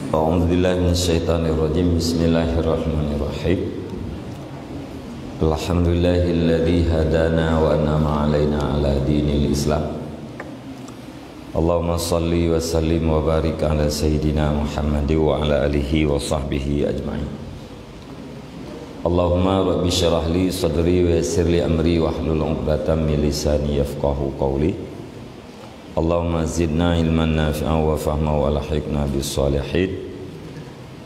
A'udzubillahi minasyaitonirrajim. Bismillahirrahmanirrahim. Alhamdulillahilladzi hadana wa an'ama 'alaina 'ala dinil Islam. Allahumma shalli wa sallim wa barik 'ala sayyidina Muhammad wa 'ala alihi wa sahbihi ajma'in. Allahumma rabbi syrah li sadri wa yassir li amri wa hlul 'uqdatam min lisani yafqahu qawli. Allahumma zidna ilman nafi'an wa fahma wa lahiqna bis salihin.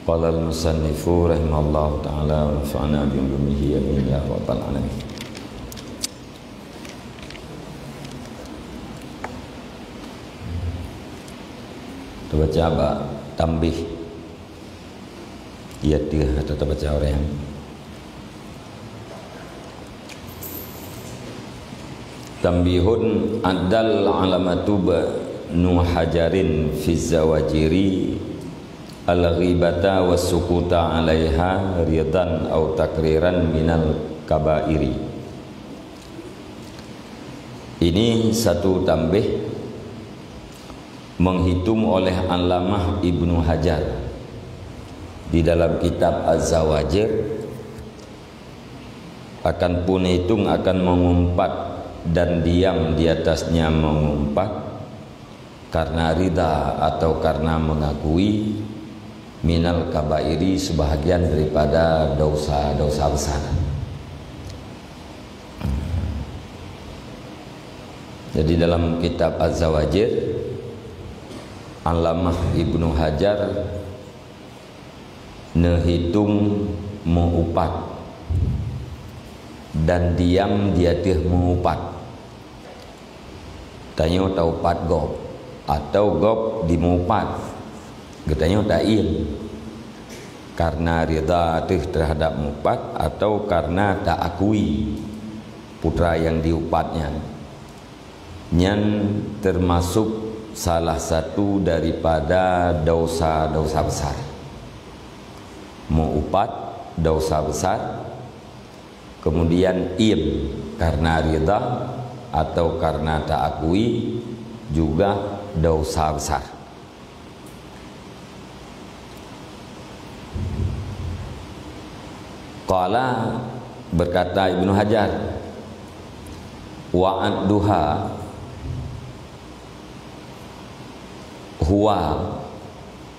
Qala al-musannifu rahimallahu ta'ala wa nafa'na bi ulumihi amin ya rabbal alamin. Kita baca apa? Tambih. Iya dia atau baca orang. Tambihun adal alamatu nu hajarin fi zawajiri al-ghibata was-sukuta 'alaiha ridan au takriran minal kabairi. Ini satu tambih menghitung oleh Allamah Ibnu Hajar di dalam kitab Az-Zawajir, akan pun hitung akan mengumpat dan diam di atasnya mengumpat karena rida atau karena mengakui minal kabairi sebahagian daripada dosa-dosa besar. Jadi dalam kitab Az-Zawajir, Allamah Ibnu Hajar nehitung mengupat dan diam dia teh mengupat. Tanya tahu pat gop atau gop dimupat, katanya tak il karena rida teh terhadap mupat atau karena tak akui putra yang diupatnya. Nyan termasuk salah satu daripada dosa-dosa besar. Mengupat dosa besar, kemudian im karena rida atau karena tak akui juga dosa besar. Qala berkata Ibnu Hajar, wa'adduha huwa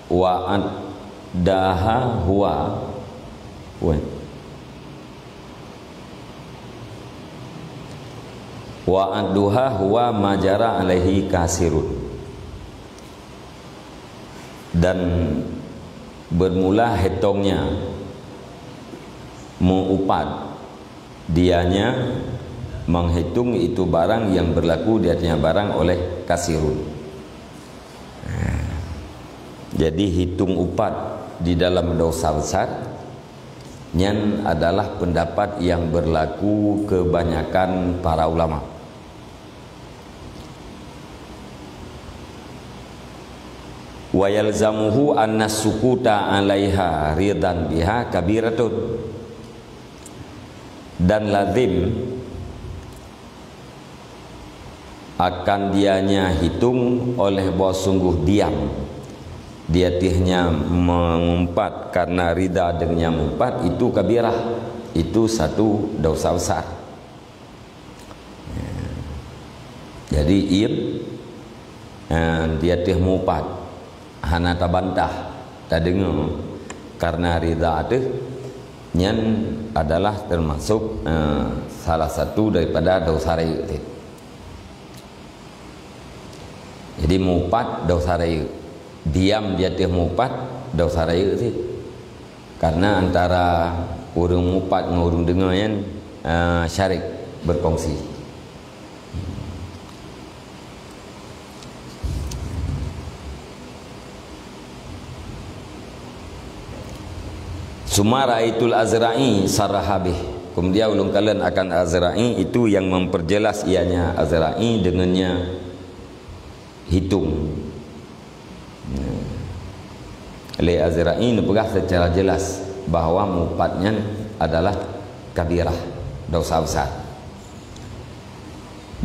wa'addaha huwa wa'adduha huwa majara alaihi kasirun. Dan bermula hitungnya mengupat dianya menghitung itu barang yang berlaku di atasnya barang oleh kasirun. Jadi hitung upat di dalam dosa besar nyan adalah pendapat yang berlaku kebanyakan para ulama. Wa yalzamuhu anna sukuta 'alaiha ridan biha kabiratun. Dan lazim akan dianya hitung oleh bahwa sungguh diam dia tihnya mengumpat karena rida dengan mengumpat itu kabirah, itu satu dosa besar. Jadi dia tih mengumpat hana tabantah tak dengar karena rida itu nyan adalah termasuk salah satu daripada dosa rayu. Jadi mengumpat dosa rayu, diam dia teh mengumpat dosa rayu itu karena antara urang mengumpat dengan urang dengar yang syarik berkongsi. Sumaraitul Azra'i sarrahabih. Kemudian ulun kalian akan Azra'i itu yang memperjelas ianya Azra'i dengannya hitung. Le Azra'i nepegah secara jelas bahawa mupatnya adalah kabirah, dosa besar.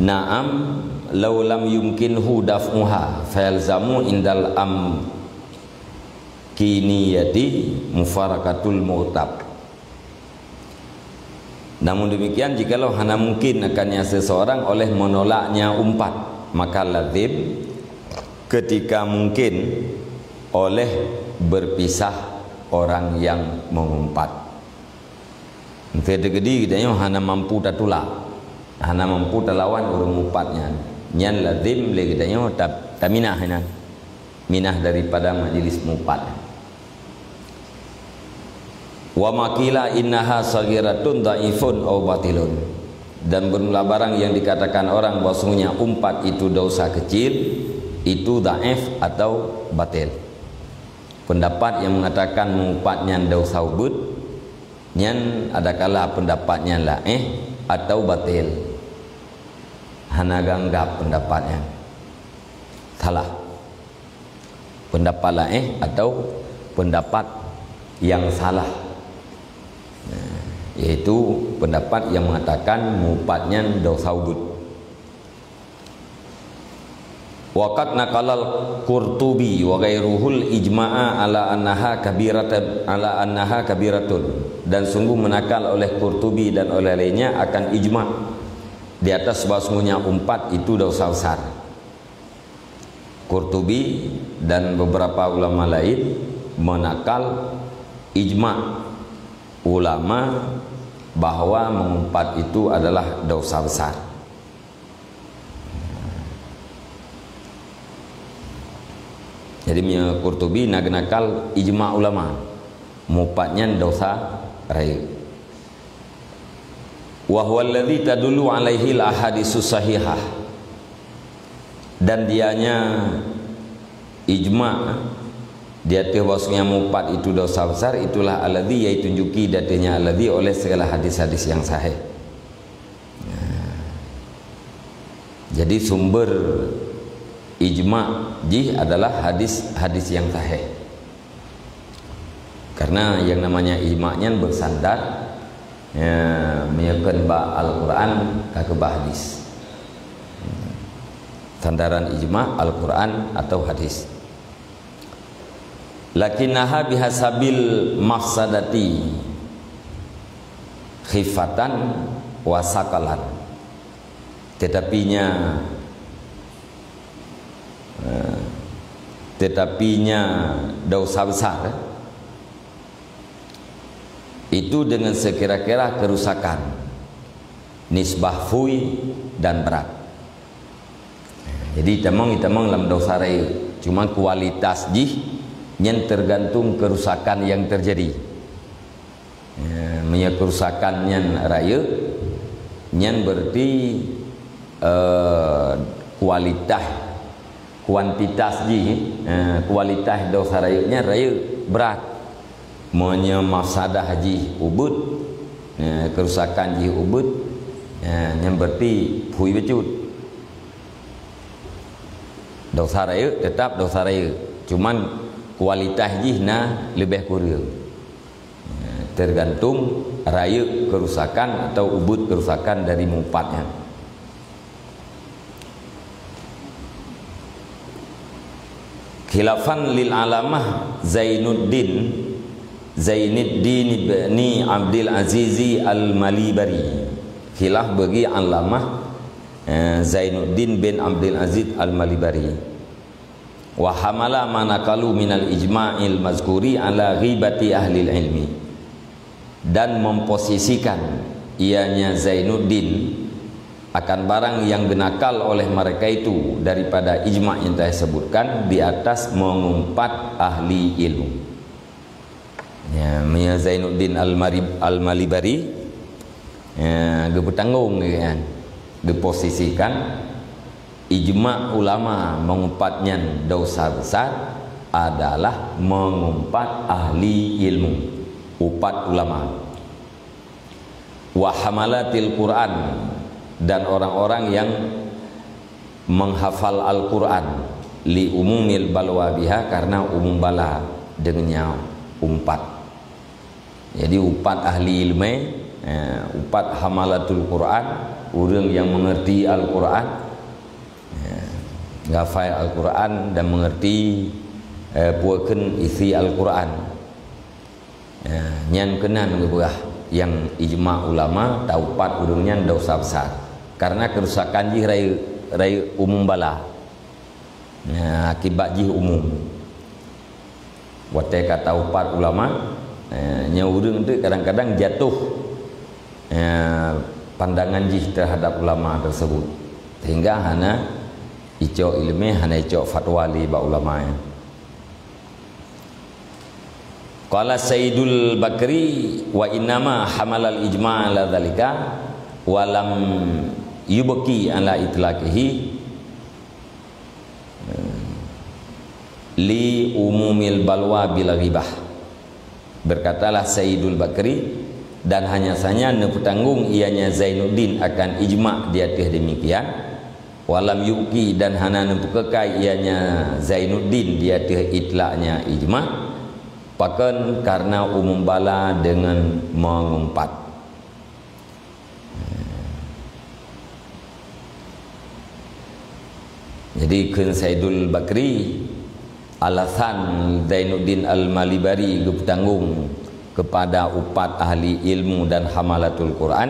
Naam law lam yumkinhu daf'uha fayalzamu indal kiniyati mufarakatul mu'tab. Namun demikian, jikalau hana mungkin akannya seseorang oleh menolaknya umpat, maka lazim ketika mungkin oleh berpisah orang yang mengumpat. Tergedi kitanya hana mampu tatulak, hana mampu talawan orang umpatnya. Nyan lazim le kitanya taminah hana minah daripada majlis mumpat. Wa makila innaha sagiratun dhaifun aw batilun. Dan bermula barang yang dikatakan orang bahwasanya umpat itu dosa kecil, itu dhaif atau batil. Pendapat yang mengatakan mengumpatnya dosa ubud, nyan adakala pendapatnya laih atau batil. Hana ganggap pendapatnya salah. Pendapat laih atau pendapat yang salah, yaitu pendapat yang mengatakan mupatnya dosa ubud. Waqad naqalal Qurtubi wa ghairuhul ijma'a ala annaha kabiratun, dan sungguh menakal oleh Qurtubi dan oleh lainnya akan ijma' di atas bahwasanya umpat itu dosa besar. Qurtubi dan beberapa ulama lain menakal ijma' ulama bahwa mengumpat itu adalah dosa besar. Jadi Qurtubi nakal ijma' ulama mumpatnya dosa raya. Wa huwa alladhi tadullu alaihi al-ahaditsus sahihah, dan dianya ijma' dia tahu bahwasanya mumpat itu dosa besar, itulah alladhi, yaitu tunjuki datanya alladhi oleh segala hadis-hadis yang sahih. Jadi sumber ijma' jih adalah hadis-hadis yang sahih. Karena yang namanya ijma'nya bersandar menyebutkan ba Al-Quran ke hadis. Sandaran ijma' Al-Quran atau hadis. Lakinnaha bihasabil mafsadati khifatan wa saqalan. Tetapinya dosa besar itu dengan sekira-kira kerusakan, nisbah fui dan berat. Jadi temang dalam dosa raya, cuma kualitas jih yang tergantung kerusakan yang terjadi. Kerusakan yang raya yang berarti kuantitas kualitas dosa rayanya raya berat. Mafsadah haji ubud, kerusakan haji ubud yang berarti hui becut. Dosa raya tetap dosa raya, cuman kualitas jihna lebih kurang, tergantung raya kerusakan atau ubud kerusakan dari mumpatnya. Khilafan lil alamah Zainuddin ibni Abdul Azizi al-Malibari. Khilaf bagi alamah Zainuddin bin Abdul Aziz al-Malibari. Wa hamala manakalu minal ijma'il mazkuri ala ghibati ahli ilmi, dan memposisikan ianya Zainuddin akan barang yang benakal oleh mereka itu daripada ijma' yang saya sebutkan di atas mengumpat ahli ilmu. Ya, Zainuddin al-Malibari dia bertanggung kan, diposisikan ijma' ulama mengumpatnya dosa besar adalah mengumpat ahli ilmu, upat ulama. Wa hamalatil Quran, dan orang-orang yang menghafal Al-Quran, li umumil balwa biha, karena umum bala dengannya umpat. Jadi upat ahli ilmu, upat hamalatul Quran, orang yang mengerti Al-Quran, ngafal Al-Quran dan mengerti puakeun isi Al-Quran. Nyan kenan gebeah yang ijma ulama taupat urungnya dosa besar karena kerusakan jih rai umum bala. Akibat jih umum. Wate kata taupat ulama nya urang tu kadang-kadang jatuh pandangan jih terhadap ulama tersebut sehingga hana icok ilmi hana icok fatwa li ba ulama. Qala Sayyidul Bakri wa innama hamalal ijma' ala dzalika wa lam yubqi ala itlaqihi li umumil balwa bil ghibah. Berkatalah Sayyidul Bakri, dan hanya saja nepetanggung ianya Zainuddin akan ijma' di atas demikian, walam yuki dan hana nepukekai ianya Zainuddin di atas itlaknya ijma', pakan karena umum bala dengan mengumpat. Jadi kun Sayyidul Bakri alasan Zainuddin Al-Malibari bertanggung kepada upat ahli ilmu dan hamalatul Quran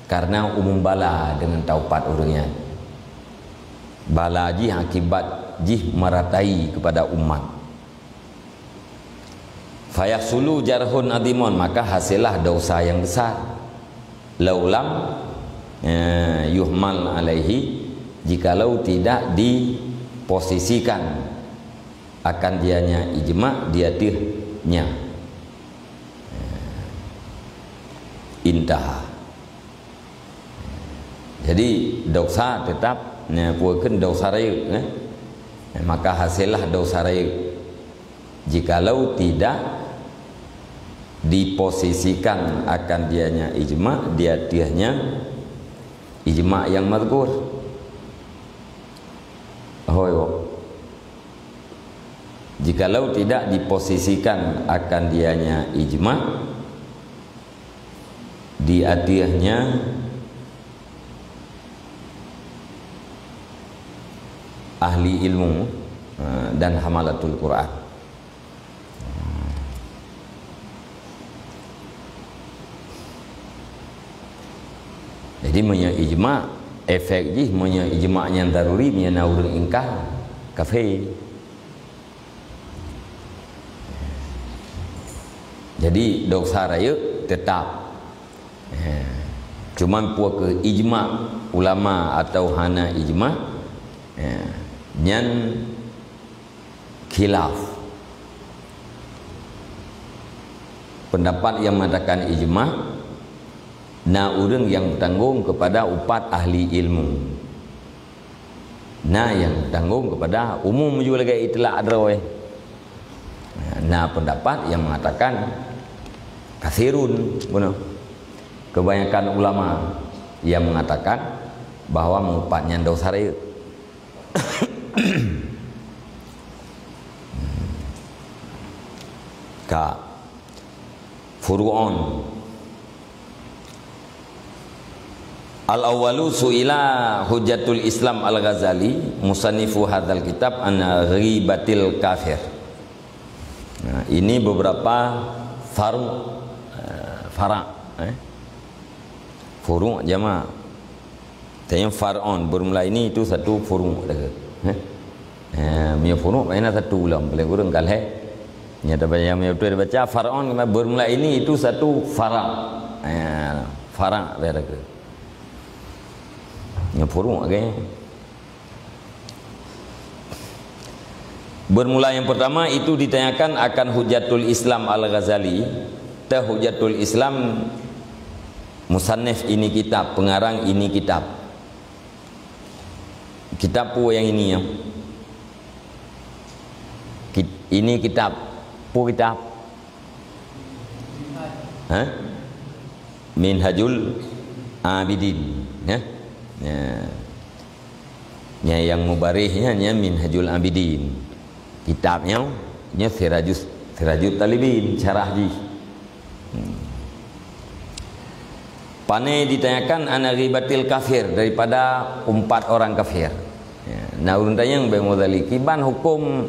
karena umum bala dengan taupat urungnya. Bala jih akibat jih meratai kepada umat. Fayahsulu jarhun adimun, maka hasillah dosa yang besar. Laulam yuhmal alaihi, jikalau tidak diposisikan akan dianya ijma' diatirnya. Intah. Jadi dosa tetap puakeun dosa raya, maka hasillah dosa raya jikalau tidak diposisikan akan dianya ijma' diatirnya ijma' yang mazkur. Jikalau tidak diposisikan akan dianya ijma' di akhirnya ahli ilmu dan hamalatul Quran. Jadi punya ijma' efek jih punya ijma' yang daruri punya naurun ingkar kafir. Jadi dosa raya tetap. Cuman puak ke ijma' ulama atau hana ijma' nyan khilaf. Pendapat yang mengatakan ijma' na urang yang bertanggung kepada upat ahli ilmu. Na yang bertanggung kepada umum juga lagi itlaq adrawai. Nah pendapat yang mengatakan kathirun, kebanyakan ulama yang mengatakan bahwa mengupatnya dosa raya. Ka furu'on al-awwalu su'ila Hujjatul Islam Al-Ghazali musannifu hadzal kitab an ghibatil kafir. Nah, ini beberapa furu' jama' tanya far'on bermula ini itu satu furu' punya furu' mana satu ulam boleh kurang kalhe nyata baca yang betul baca far'on bermula ini itu satu fara' berada nya furu' agaknya. Bermula yang pertama itu ditanyakan akan Hujjatul Islam Al-Ghazali. Hujjatul Islam musannif ini kitab, pengarang ini kitab. Kitab pu yang ini ya. Ini kitab pu kitab. Minhajul Abidin, ya. Ya yang mubarihnya Minhajul Abidin. Kitabnya Sirajut Talibin Syarah ji. Pane ditanyakan ana ghibatil kafir daripada 4 orang kafir. Nah urun tanya yang bemodali kiban hukum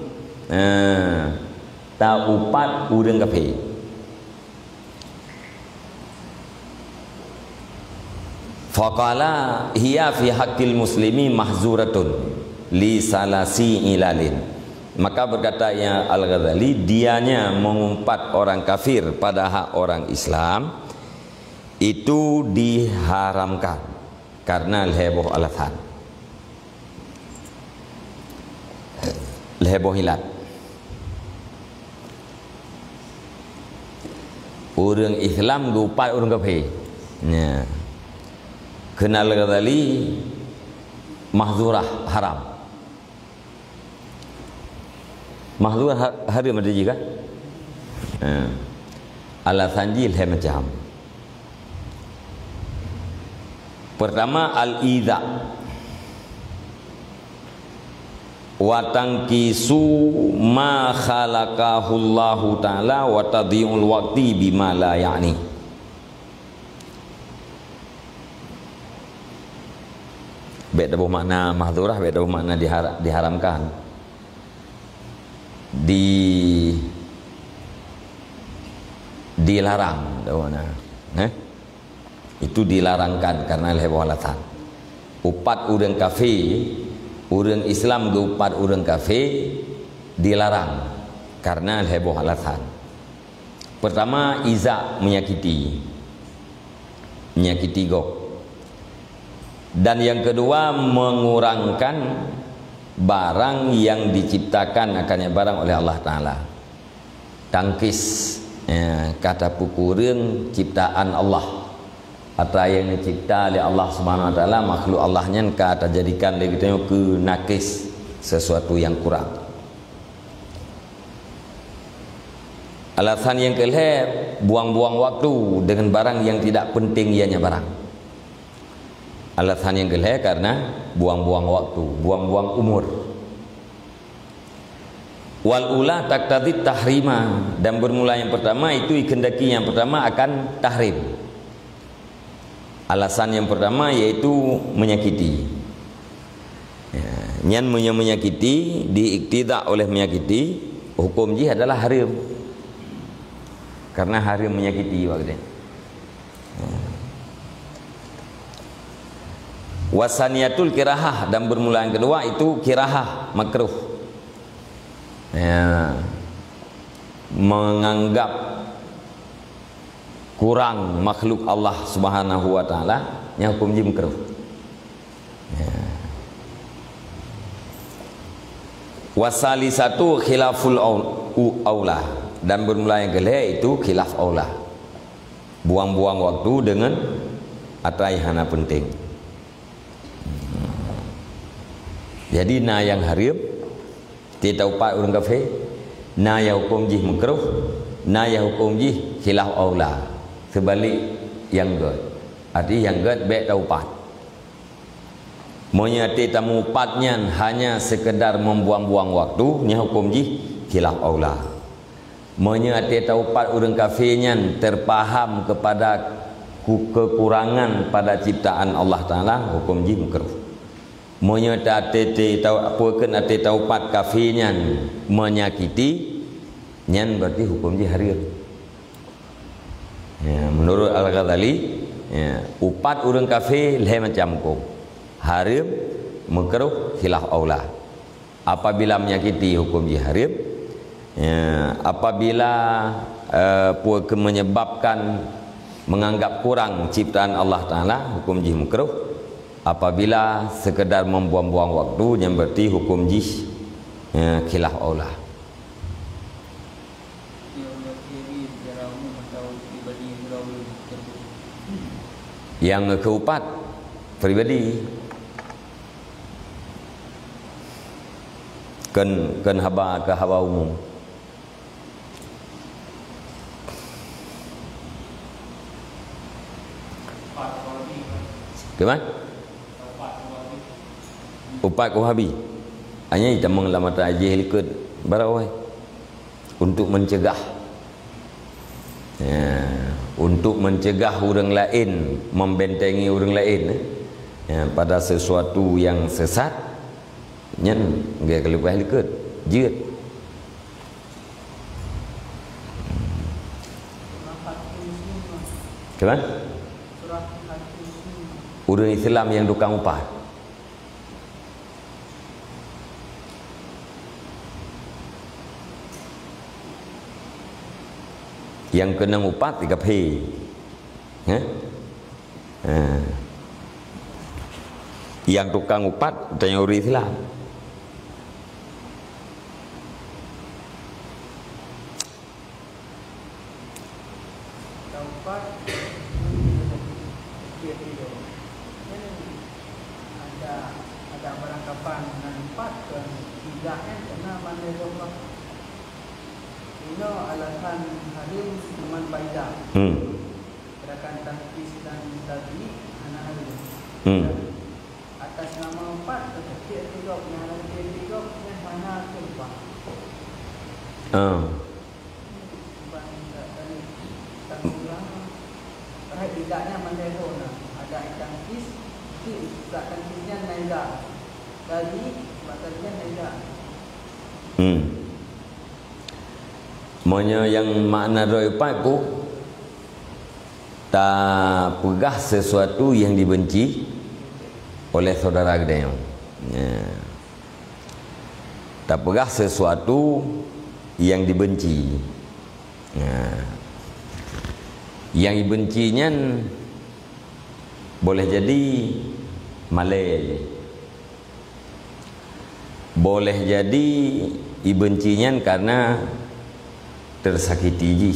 ta upat urang kafir. Faqala hiya fi haqqil muslimi mahzuratun li salasi ilalin. Maka berkata ya Al-Ghazali, dianya mengumpat orang kafir pada hak orang Islam itu diharamkan karena leheboh alasan, leheboh hilat. Orang Islam gupat orang kafir. Ya. Kenal Al-Ghazali mahzurah haram. Mahzurah haram ada juga. Alasan jil macam. Pertama al-idza wa tankisu ma khalaqahu Allah taala wa tadhi'ul waqti bima la ya'ni. Beda makna mahzurah, beda makna diharamkan. Dilarang itu dilarangkan karena leheboh alasan. Upat urang kafir, urang Islam ge upat urang kafir dilarang karena leheboh alasan. Pertama iza menyakiti gok. Dan yang kedua mengurangkan barang yang diciptakan akannya barang oleh Allah Ta'ala. Tangkis kata pukureun ciptaan Allah atau yang dicipta oleh Allah Subhanahu Wa Ta'ala, makhluk Allahnya kata jadikan lagi ke nakis sesuatu yang kurang. Alasan yang kelima, buang-buang waktu dengan barang yang tidak penting ianya barang. Alasan yang kelima karena buang-buang waktu, buang-buang umur. Wal ula taqtadi tahrima, dan bermula yang pertama itu ikendaki yang pertama akan tahrim. Alasan yang pertama yaitu menyakiti. Nyan menyakiti, diiktidak oleh menyakiti, hukum jih adalah haram. Karena haram menyakiti waktu. Wasaniyatul kirahah, dan bermula yang kedua itu kirahah, makruh. Menganggap kurang makhluk Allah Subhanahu Wa Ta'ala yang hukum jim makruh. Wasali satu khilaful aula, dan bermula yang kedua itu khilaf aula, buang-buang waktu dengan atai hana penting. Jadi na yang haram tidak upat orang kafir, na yang hukum jih makruh, na yang hukum jih khilaf aula. Sebalik yang gad, arti yang gad baik tak upat. Menyati tamu upatnya hanya sekedar membuang-buang waktu, ni hukum jih khilaf aula. Menyati tak upat orang kafirnya terpaham kepada kekurangan pada ciptaan Allah Ta'ala, hukum jih makruh. Menyata tete tau apa kan ate taupat kafirnya menyakiti nyan berarti hukum dia haram. Menurut Al-Ghazali upat orang kafir lain macam hukum haram, makruh, khilaf aula. Apabila menyakiti hukum dia haram, apabila menyebabkan menganggap kurang ciptaan Allah Ta'ala, hukum dia makruh. Apabila sekedar membuang-buang waktu yang berarti hukum jih khilaf aula. Yang keempat pribadi kan haba ke haba umum. Gimana? Upat Wahabi hanya kita mengelamata aja ikut barawai untuk mencegah untuk mencegah orang lain membentengi orang lain pada sesuatu yang sesat nyen enggak kelupah ikut jeut Kan? Orang Islam yang tukang upah. Yang kena upat 3P. Yang tukang upat tanya orang Islam. Ada berangkapan dan 4 dan 3 kan kena pandai Allah. Ini alasan hadim cuman baidah. Gerakan tangkis dan tadi anak hadim. Atas nama 4 tetapi 3 punya halang 3 punya mana tumpah. Tidaknya mandai bona. Ada tangkis, tidak tangkisnya naida. Tadi batalnya naida. Monya yang makna doi paku tak pegah sesuatu yang dibenci oleh saudara kita. Tak pegah sesuatu yang dibenci. Yang dibencinya boleh jadi malai, boleh jadi dibencinya karena tersakiti.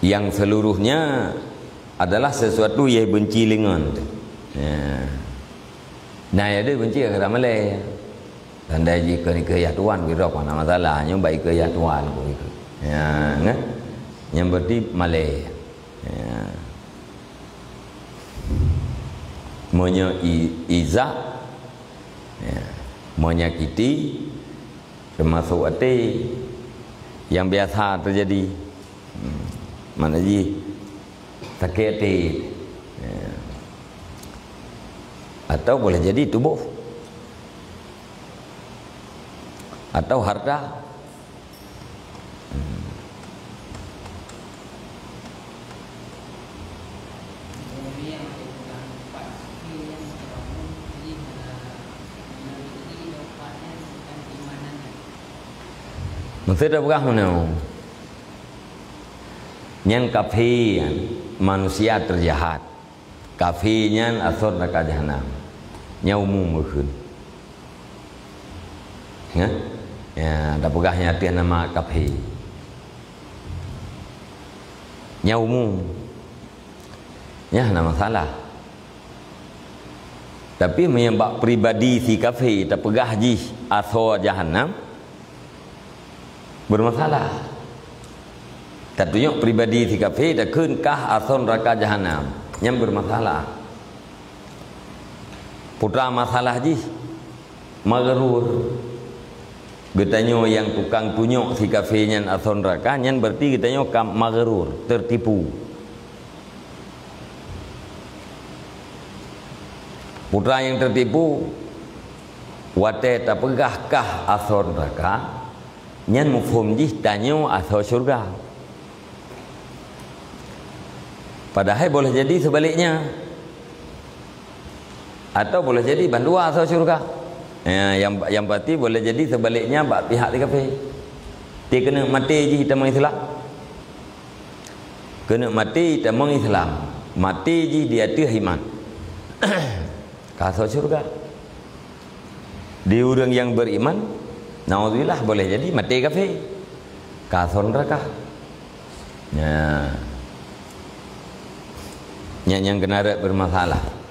Yang seluruhnya adalah sesuatu yang benci lengan. Nah, ada benci ke malai. Tanda jika ni ke ya tuan kira apa masalahnya baik ke ya tuan ko itu. Ya, kan? Yang berarti malai. Ya. Monya izah. Ya. Menyakiti termasuk hati yang biasa terjadi. Mana ji sakit hati. Ya. Atau boleh jadi tubuh atau harta. Maksudnya apa mana? Nyan kafi manusia terjahat. Kafi nyan asor neraka jahanam. Nya umum meukeun. Ya, dah pegahnya artian nama kafi. Nya umum. Ya, nama salah. Tapi menyebab pribadi si kafi tak pegah ji asor jahanam bermasalah. Tak tunjuk pribadi si kafi tak kenkah asor neraka jahanam yang bermasalah. Putra masalah ji magrur. Getanyo yang tukang tunjuk si kafirnya asal neraka nyan berarti getanyo magrur, tertipu. Putra yang tertipu wate tak pegahkah asal neraka nyan mufhum jih tanyo asal syurga. Padahal boleh jadi sebaliknya. Atau boleh jadi bandua asal syurga. Yang berarti boleh jadi sebaliknya bak pihak di kafir. Dia kena mati je kita Islam. Kena mati kita Islam. Mati je dia tu iman. Kasut syurga. Di orang yang beriman, naudzubillah boleh jadi mati kafir. Kasut neraka. Yang kena bermasalah.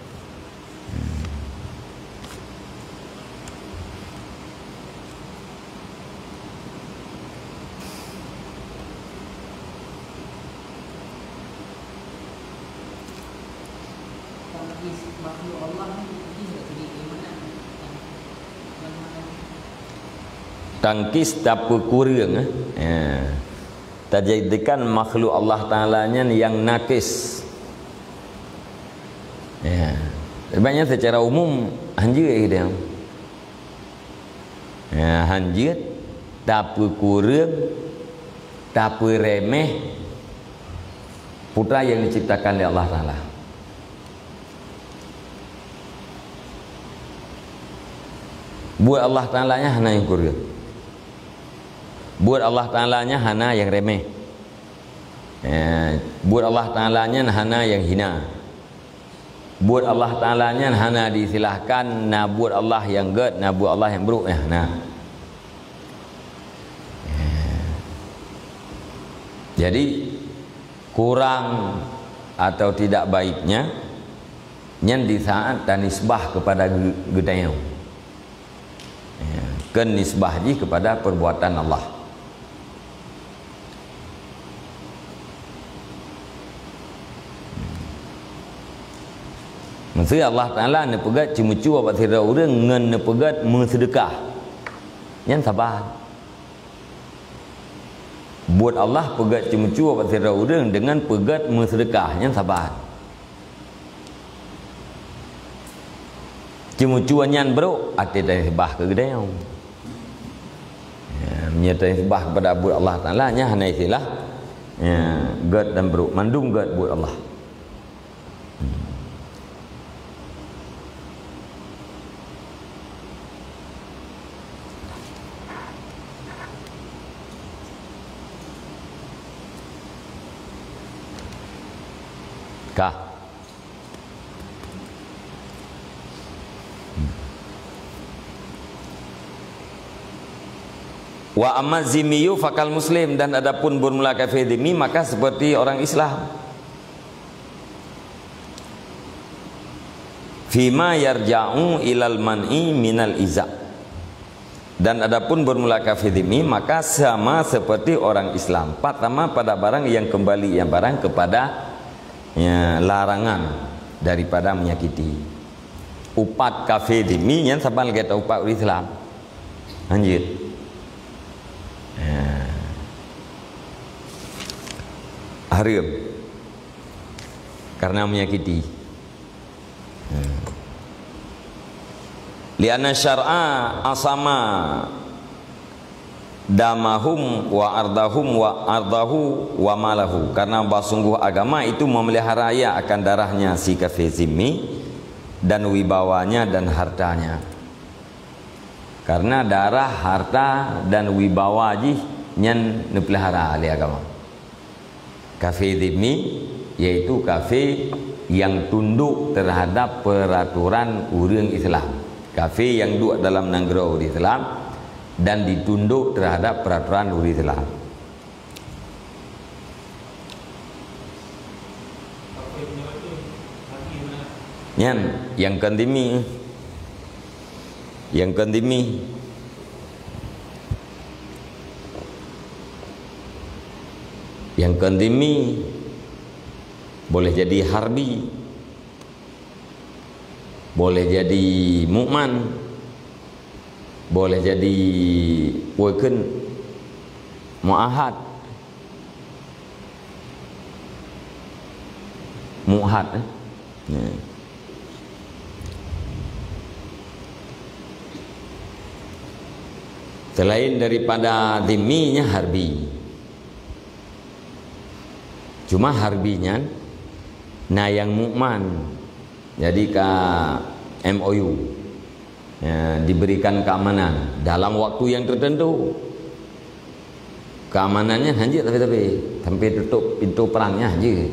Tangkis tapu kurang terjadikan makhluk Allah Ta'ala-nya yang nakis. Sebenarnya secara umum hanjir dia. Hanjir tapu kurang tapi remeh putra yang diciptakan oleh Allah Ta'ala. Buat Allah Ta'alanya hana yang kurang, buat Allah Ta'alanya hana yang remeh, buat Allah Ta'alanya hana yang hina, buat Allah Ta'alanya hana disilahkan, nah buat Allah yang ged, nah buat Allah yang buruk, nah. Jadi kurang atau tidak baiknya nyen di saat dan nisbah kepada gedayau, ken nisbah ji kepada perbuatan Allah. Maksudnya Allah Ta'ala ne pegat cuma-cuma buat tira orang ngen ne pegat mensedekah nyen sabar. Buat Allah pegat cuma-cuma buat tira orang dengan pegat mensedekah nyen sabar. Cuma-cuma nyen bro ate dah sebah ke gedayau. Menyertai sebah kepada buat Allah Ta'ala nya hana istilah gad dan bro mandung gad buat Allah. Kah wa amma zimiyu fakal muslim, dan adapun bermula kafir zimmi maka seperti orang Islam. Fima yarja'u ilal man'i minal iza, dan adapun bermula kafir zimmi maka sama seperti orang Islam. Pertama pada barang yang kembali yang barang kepada larangan daripada menyakiti. Upat kafir zimmi yang saban kita upat Islam. Lanjut. Haram karena menyakiti. Lianna syar'a asama damahum wa ardahum wa ardahu wa malahu, karena sungguh agama itu memelihara akan darahnya si kafir zimmi dan wibawanya dan hartanya. Karena darah, harta dan wibawa ji nyen dipelihara oleh agama. Kafir zimmi yaitu kafir yang tunduk terhadap peraturan urang Islam, kafir yang duduk dalam negara Islam dan ditunduk terhadap peraturan urang Islam. Yang kendimi, yang kendimi yang kendimi boleh jadi harbi, boleh jadi mukman, boleh jadi weken muahad, muahad selain daripada zimminya harbi. Cuma harbinya nah yang mukman jadi ke MOU diberikan keamanan dalam waktu yang tertentu. Keamanannya hanya tapi sampai tutup pintu perangnya aja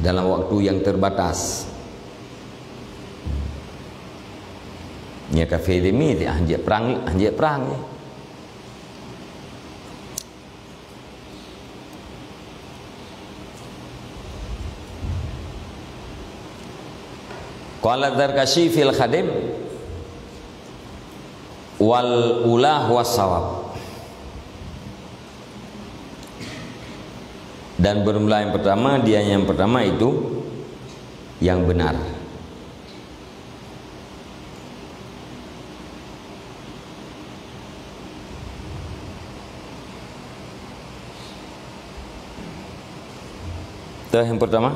dalam waktu yang terbatas. Nya kafir zimmi hanya perang Qala Dzarkashi fil Khadim wal ulah was sawab, dan bermula yang pertama dia yang pertama itu yang benar. Itu yang pertama.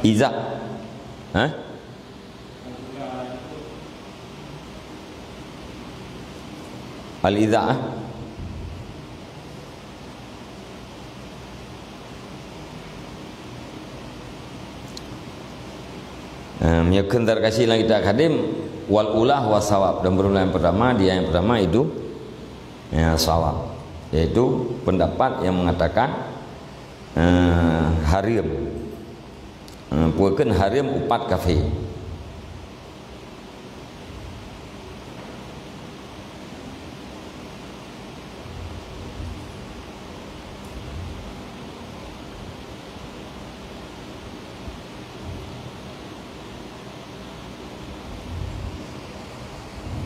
Iza. Hah? Al-iza'ah. Menyekun terkasih lagi tak kadim wal ulah wasawab, dan berulang yang pertama, dia yang pertama itu ya, sawab, yaitu pendapat yang mengatakan harim, bukan harim upat kafe.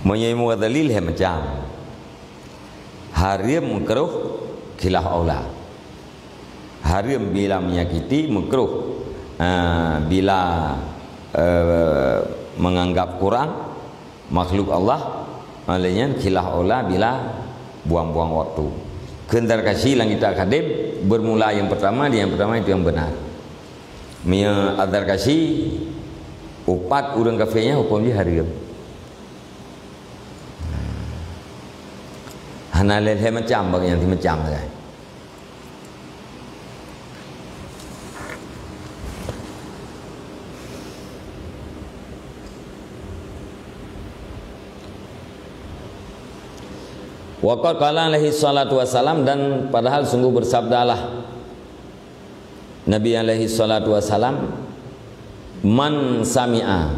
Menyebut dalil macam harim makruh khilaf aula. Harim bila menyakiti, makruh bila menganggap kurang makhluk Allah, malahnya khilaf aula bila buang-buang waktu. Kendar kasih lang kita akadim bermula yang pertama, dia yang pertama itu yang benar. Mia adar kasih upat urang kafenya hukumnya harim. Hana leleh macam bagi yang macam saja. Waqad qala alaihi salatu wassalam, dan padahal sungguh bersabdalah Nabi alaihi salatu wassalam, man sami'a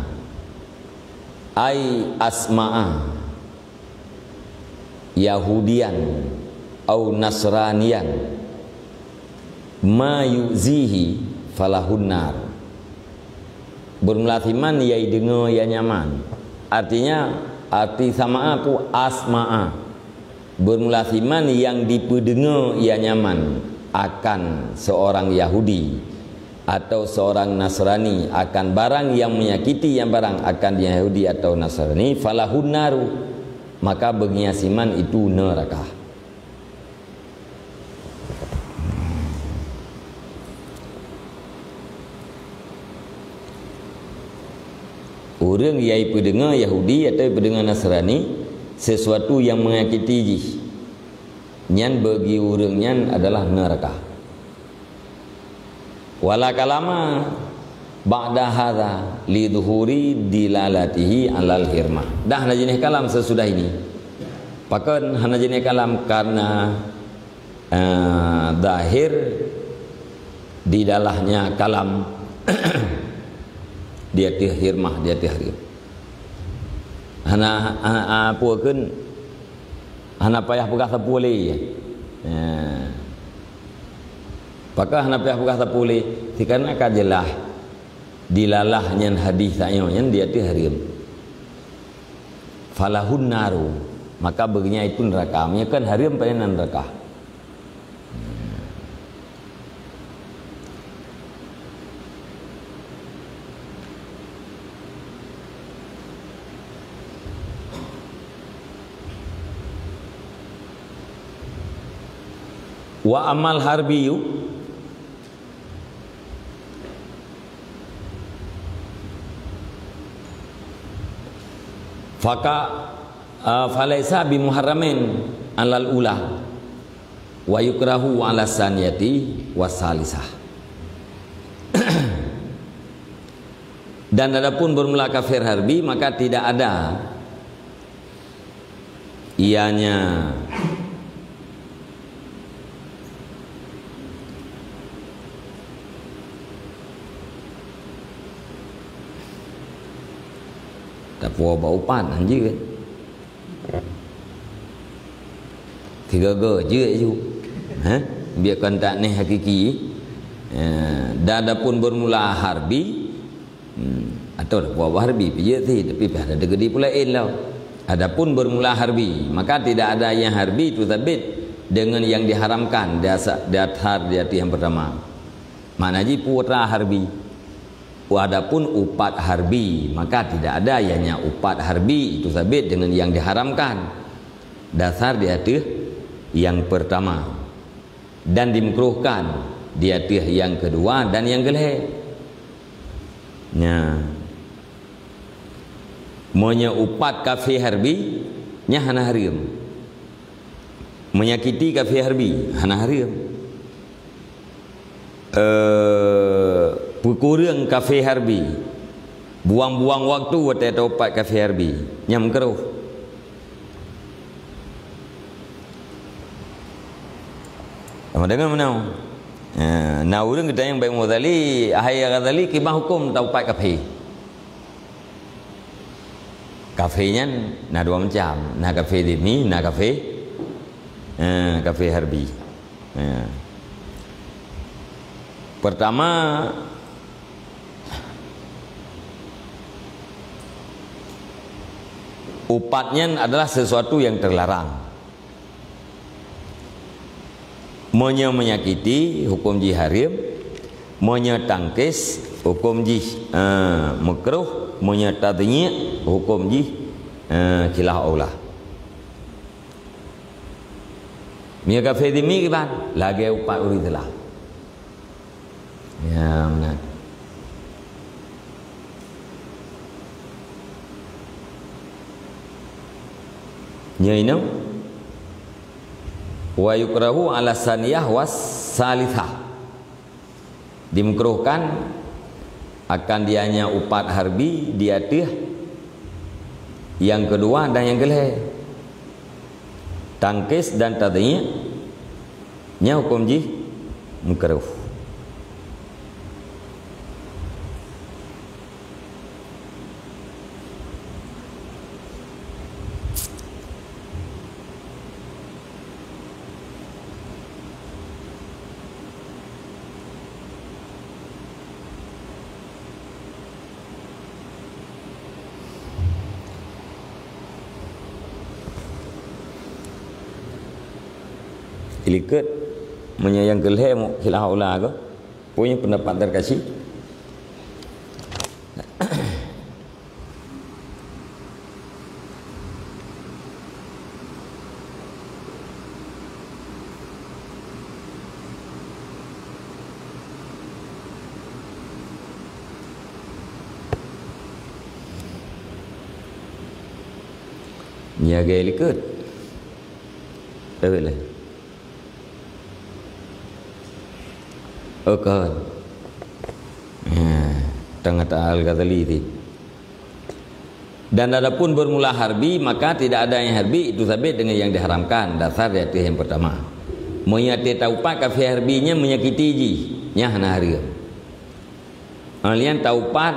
ay asma'a Yahudian au Nasranian ma yuzihi falahun nar. Bermulatiman yai dengar ya nyaman. Artinya arti sama aku asma'a. Bermulatiman yang dipendengar ya nyaman akan seorang Yahudi atau seorang Nasrani akan barang yang menyakiti yang barang akan Yahudi atau Nasrani, falahun naru, maka baginya siman itu neraka. Orang yang pendengar Yahudi atau pendengar Nasrani sesuatu yang menyakiti jih, nyan bagi orang nyan adalah neraka. Wala kalama ba'da hadza li dhuhuri dilalatihi alal hirmah. Dah hana jenis kalam sesudah ini. Pakan hana jenis kalam karena zahir di dalahnya kalam dia tih hirmah, dia tih harim. Hana puakeun hana payah pegah sapule. Pakai hana payah pegah sapule karena kajelah dilalahnya hadis sayanya dia tu harim. Falahun naru, maka baginya itu neraka. Nya kan harim pada neraka. Wa amal harbiyu falaisa bimuharramin alal ulah wa yukrahu ala saniyati wasalisah. Dan adapun bermula kafir harbi, maka tidak ada ianya tak puas bau pan anjir kan. Tiga je ju. Biarkan tak ni hakiki. Dan adapun bermula harbi atau dah puas harbi pijak sih, tapi ada gede pula lah. Adapun bermula harbi, maka tidak ada yang harbi itu sabit dengan yang diharamkan di athar di hati yang pertama. Mana ji putra harbi. Adapun upat harbi, maka tidak ada ianya upat harbi itu sabit dengan yang diharamkan dasar di hati yang pertama, dan dimakruhkan di hati yang kedua dan yang kelih. Nya monya upat kafe harbi nya hana harium, menyakiti kafe harbi hana harium, pukurang kafe harbi buang-buang waktu wate upat kafe harbi nya mengkeruh. Sama dengan mana? Nah urang kita yang baik Ghazali, ahai Ghazali kibah hukum tau upat kafe. Kafenya na dua macam, na kafe dini, na kafe harbi. Pertama, upatnya adalah sesuatu yang terlarang. Monya menyakiti hukum ji harim, monya tangkis hukum ji makruh, monya tadnya hukum ji khilah aulah. Mia kafe demi kiban lagi upat uri telah. Ya benar. Nya ini wa yukrahu ala saniyah was salithah, dimekruhkan akan dianya upat harbi di atas yang kedua dan yang kelih, tangkis dan tadnya nya hukum ji mekruh. Ilikut menyayang kelih mu khilah aulah ke punya pendapat terkasih. Nyaga ilikut betul. Oke, tengah ta'al Ghazali itu. Dan adapun bermula harbi maka tidak ada yang harbi itu sabit dengan yang diharamkan. Dasar yaitu yang pertama. Menyati taupat kafe harbinya menyakiti ji, nya hana hari. Alian taupat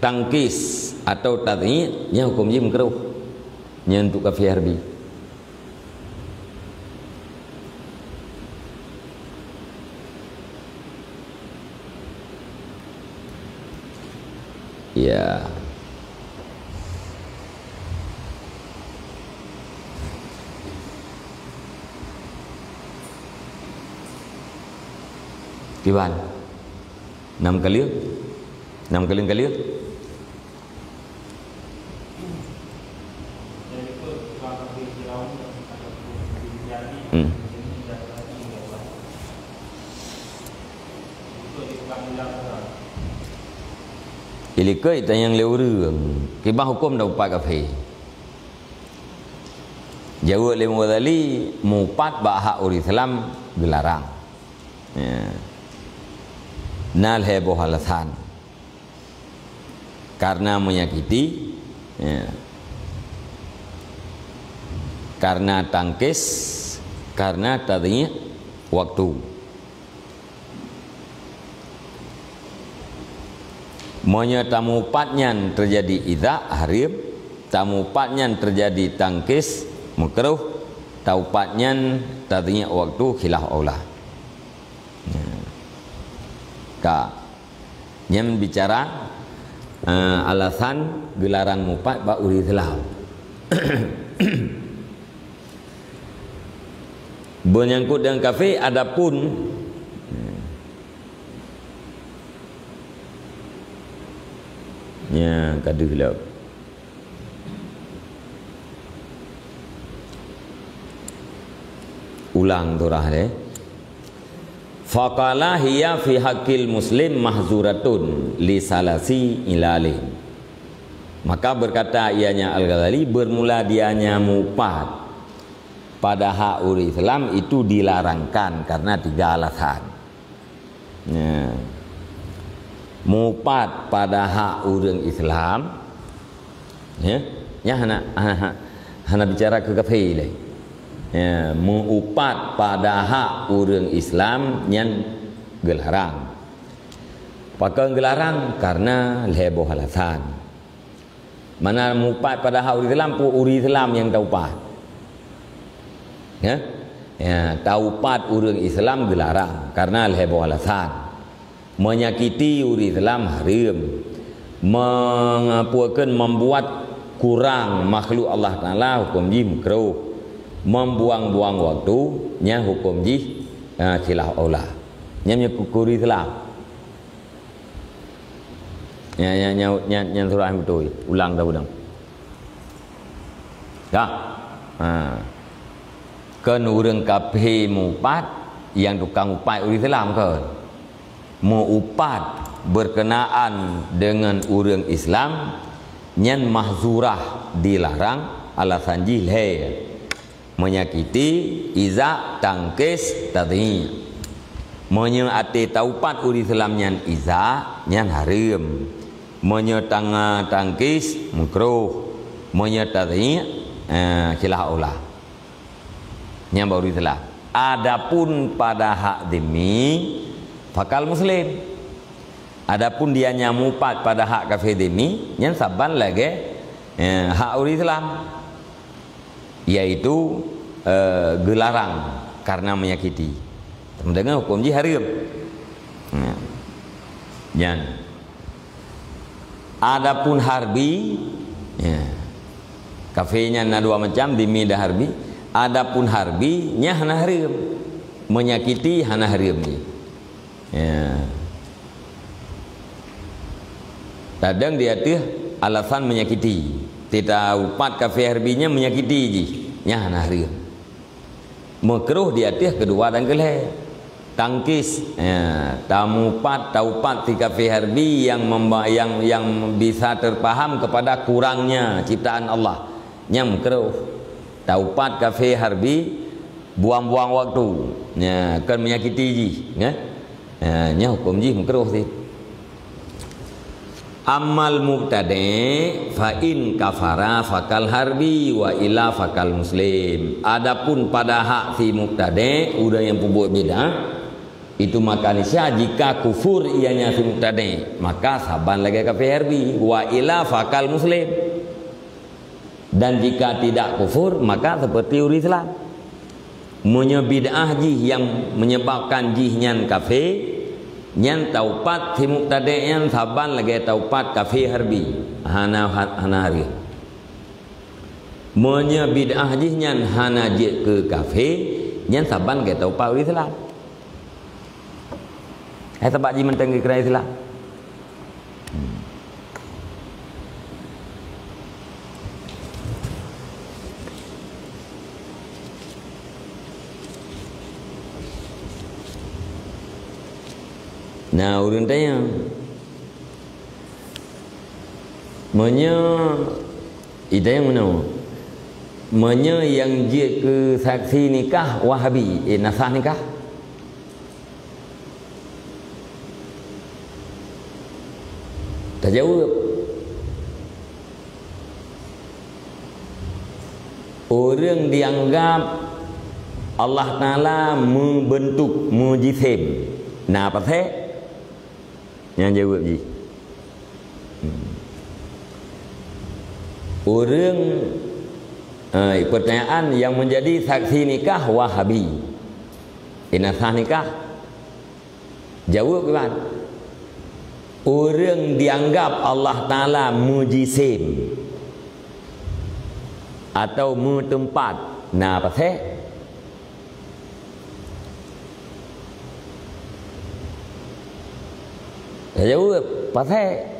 tangkis atau tadhi nya hukum ji makruh. Nya untuk kafe harbi. Ya. Kiban 6 kali 6 kali Ilikut itu yang leurung kibah hukum dah upat kafe. Jawab Imam Ghazali mupat hak uri Islam dilarang. Nal heboh alasan karena menyakiti, karena tangkis, karena tadinya waktu. Monya tamu patnya terjadi idza harim, tamu patnya terjadi tangkis makruh, taupatnya tadinya waktu khilah aulah. Ka yang bicara alasan gelaran mupat ba uri telah. Menyangkut dengan kafe adapun nya kadulah ulang turah deh Faqala hiya fi haqqil muslim mahzuratun li salasi ilalih. Maka berkata ianya Al-Ghazali, bermula dianya mupat pada hak uri Islam itu dilarangkan karena 3 alasan. Ya. Mupat pada hak urang Islam, ya, hana bicara ke kafe le. Ya, mupat pada hak urang Islam yang gelarang. Pakai gelarang karena leboh alasan. Mana mupat pada hak uri Islam, uri Islam yang taupat. Ya, ya, taupat urang Islam gelarang karena leboh alasan. Menyakiti uri Islam haram. Membuat kurang makhluk Allah Ta'ala hukum ji makruh. Membuang-buang waktu nya hukum ji khilaf aula. Nya uri Islam. Yang surah yang betul. Ulang dah udang. Ya. Kan urang kafir mupat yang tukang upat uri Islam ke? Mau upat berkenaan dengan urang Islam yang mahzurah dilarang alasan jilhe menyakiti iza tangkis tadhi menyati taupat uri Islam yang iza yang haram menyetang tangkis makruh menyetadhi khilaf aula yang baru Islam. Adapun pada hak demi fakal muslim, adapun dia nyamupat pada hak kafir demi yang saban lagi hak uri Islam, yaitu gelarang karena menyakiti. Dengan hukum ji haram. Yan. Adapun harbi, kafirnya na 2 macam, demi dah harbi. Adapun harbi nya hana haram, menyakiti hana haram ni. Ya. Kadang dia tu alasan menyakiti. Tidak upat kafir harbinya menyakiti ji. Nya hana haram. Makruh dia tu kedua dan kelih. Tangkis, tamupat, taupat si kafir harbi yang bisa terpaham kepada kurangnya ciptaan Allah. Nya makruh. Taupat kafir harbi buang-buang waktu. Ya, kan menyakiti ji, ya. Nya hukum ji makruh sih. Amal mubtadi fa in kafara fakal harbi wa ila fakal muslim. Adapun pada hak si mubtadi udah yang pembuat bid'ah itu maka nisya jika kufur ianya si mubtadi maka saban lagi kafir harbi wa ila fakal muslim. Dan jika tidak kufur maka seperti uri Islam. Menyebid'ah jih yang menyebabkan jihnya kafir, nyan taupat si mubtadi' yang saban lagi taupat kafir harbi hana hari. Menyebid'ah jih nyan hana je ke kafir, nyan saban lagi taupat uri Islam. Sebab ji mentang ke Islam. Nah, urang tanya Menya ida yang mana? Menya yang je ke saksi nikah Wahabi, nasah nikah. Tak jawab. Orang dianggap Allah Ta'ala membentuk mujisim. Nah, apa saya? Yang jawab ji. Orang pertanyaan yang menjadi saksi nikah Wahabi, nasah nikah. Jawab kan? Orang dianggap Allah Ta'ala mujisim atau mutempat. Nah, apa saya? Jawab pasal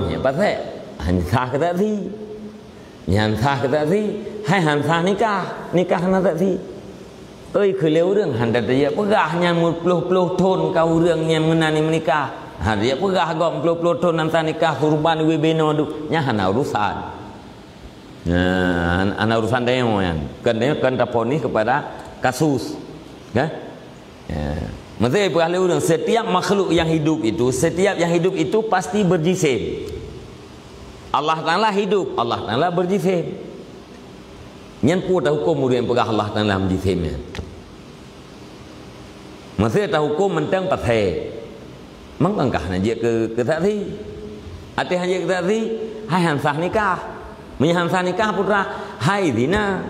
yang pasal hansah ke tak si hansah ke tak si hai hansah nikah hana tak si Keleu รื่องhanda dia pegahnya 10 tahun kau reungnya mengenani menikah. Dia pegah gom 10 tahun nanti nikah kurban webeno du nya hana urusan. Hana urusan dia moyan. Kan taponi kepada kasus. Kan? Maksudnya pegah leu รื่องsetiap makhluk yang hidup itu pasti berjisim. Allah Taala hidup, Allah Taala berjisim. Nyen pu tahu hukum yang pegah Allah Taala berjisimnya. Maksudnya tahu hukum mentang pakai. Mengangkah naji ke tadi. Ati haji ke tadi, hai hansah nikah. Menyahansah nikah putra, hai dina.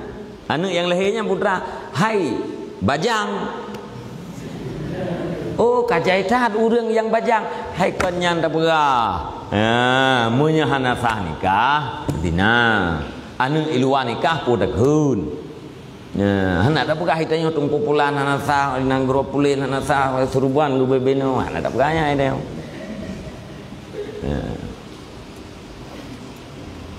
Anu yang lahirnya putra, hai bajang. Oh, kajaitan urang yang bajang, hai kenyan tak berah. Menyahansah nikah dina. Anu iluan nikah putra kun. Anak tak pegah hitanya tung populan anak sah nang gropulin anak sah serubuan lu bebeno anak tak pegahnya dia.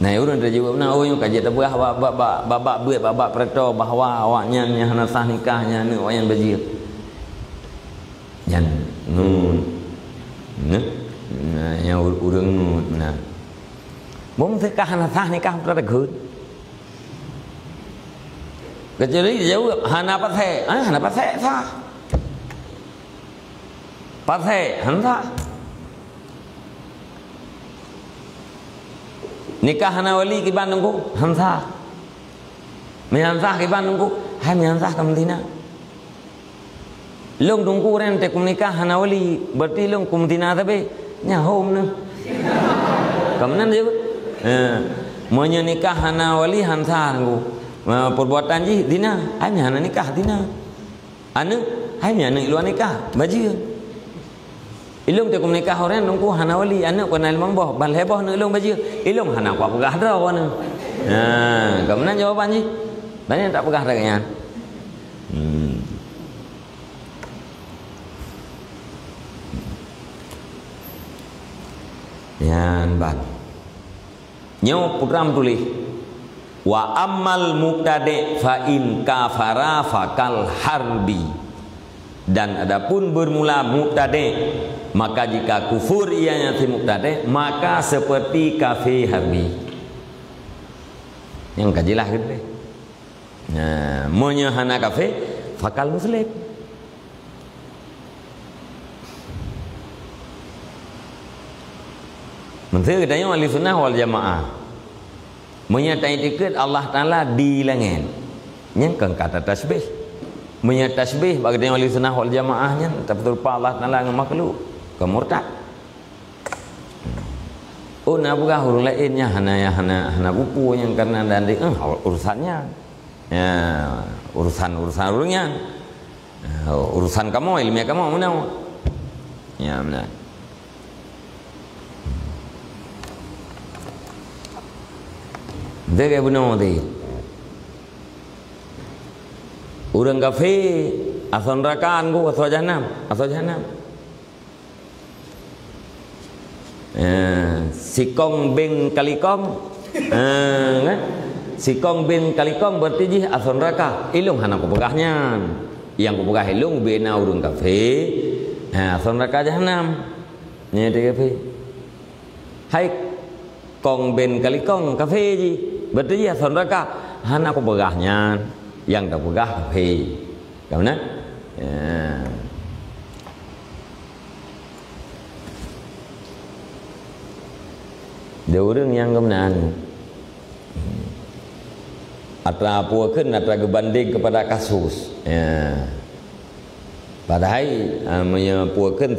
Nah, urang dah jawab nah oh yang kaji tak pegah babak buat babak preto bahawa awaknya anak sah nikahnya ni awak yang bajir. Yang nun. Nah, yang urang nun nah. Mung sekah anak sah nikah putra kun. Kecuali dia jawab hana pathe, hana pathe sah. Pathe hana. Nikah hana wali ki Bandung ku hamsah. Mihansah ki Bandung ku, hai mihansah kam dina. Long tungku ren te kum nikah hana wali, berarti long kum dina tabe nya hom ne. Kam nan je. Monya nikah hana wali hamsah ku. Perbuatan ji dina ai hana nikah dina anu ai hana iluan nikah baju ilung te kum nikah orang nungku hana wali anu kenal mangboh bal heboh nu ilung baju ilung hana kwa pegah dah anu kemudian jawaban ji banyak tak pegah dah kan yan ban nyo putra tulis wa ammal muqtadi fa in kafara fakal harbi dan adapun bermula muqtadi maka jika kufur ianya si muqtadi maka seperti kafir harbi yang kajilah gitu deh. Nah, monya hana kafir fakal muslim. Menteri katanya wali sunnah wal jamaah menyertai tiket Allah Ta'ala di langit yang kata tasbih menyertai tasbih bagi wali sunnah wal jamaahnya tapi terlupa Allah Ta'ala dengan makhluk kemurtad nak buka huruf lainnya hana buku yang karena nanti urusannya ya urusan urungnya urusan kamu ilmiah kamu mana ya benar. Dia kayak benar tadi. Orang kafir asal nerakaan ku asal jahanam. Sikong bin kalikong, sikong bin kalikong berarti jih asal neraka. Ilung hana ku pegahnya. Yang ku pegah ilung bina orang kafir. Asal neraka jahanam. Ni dia kafir. Hai kong bin kalikong kafir ji. Berarti ya neraka hana aku pegahnya yang tak pegah kafir. Kamu dia orang yang kemenangan atra puakeun atra gebanding kepada kasus padahal menyapuakeun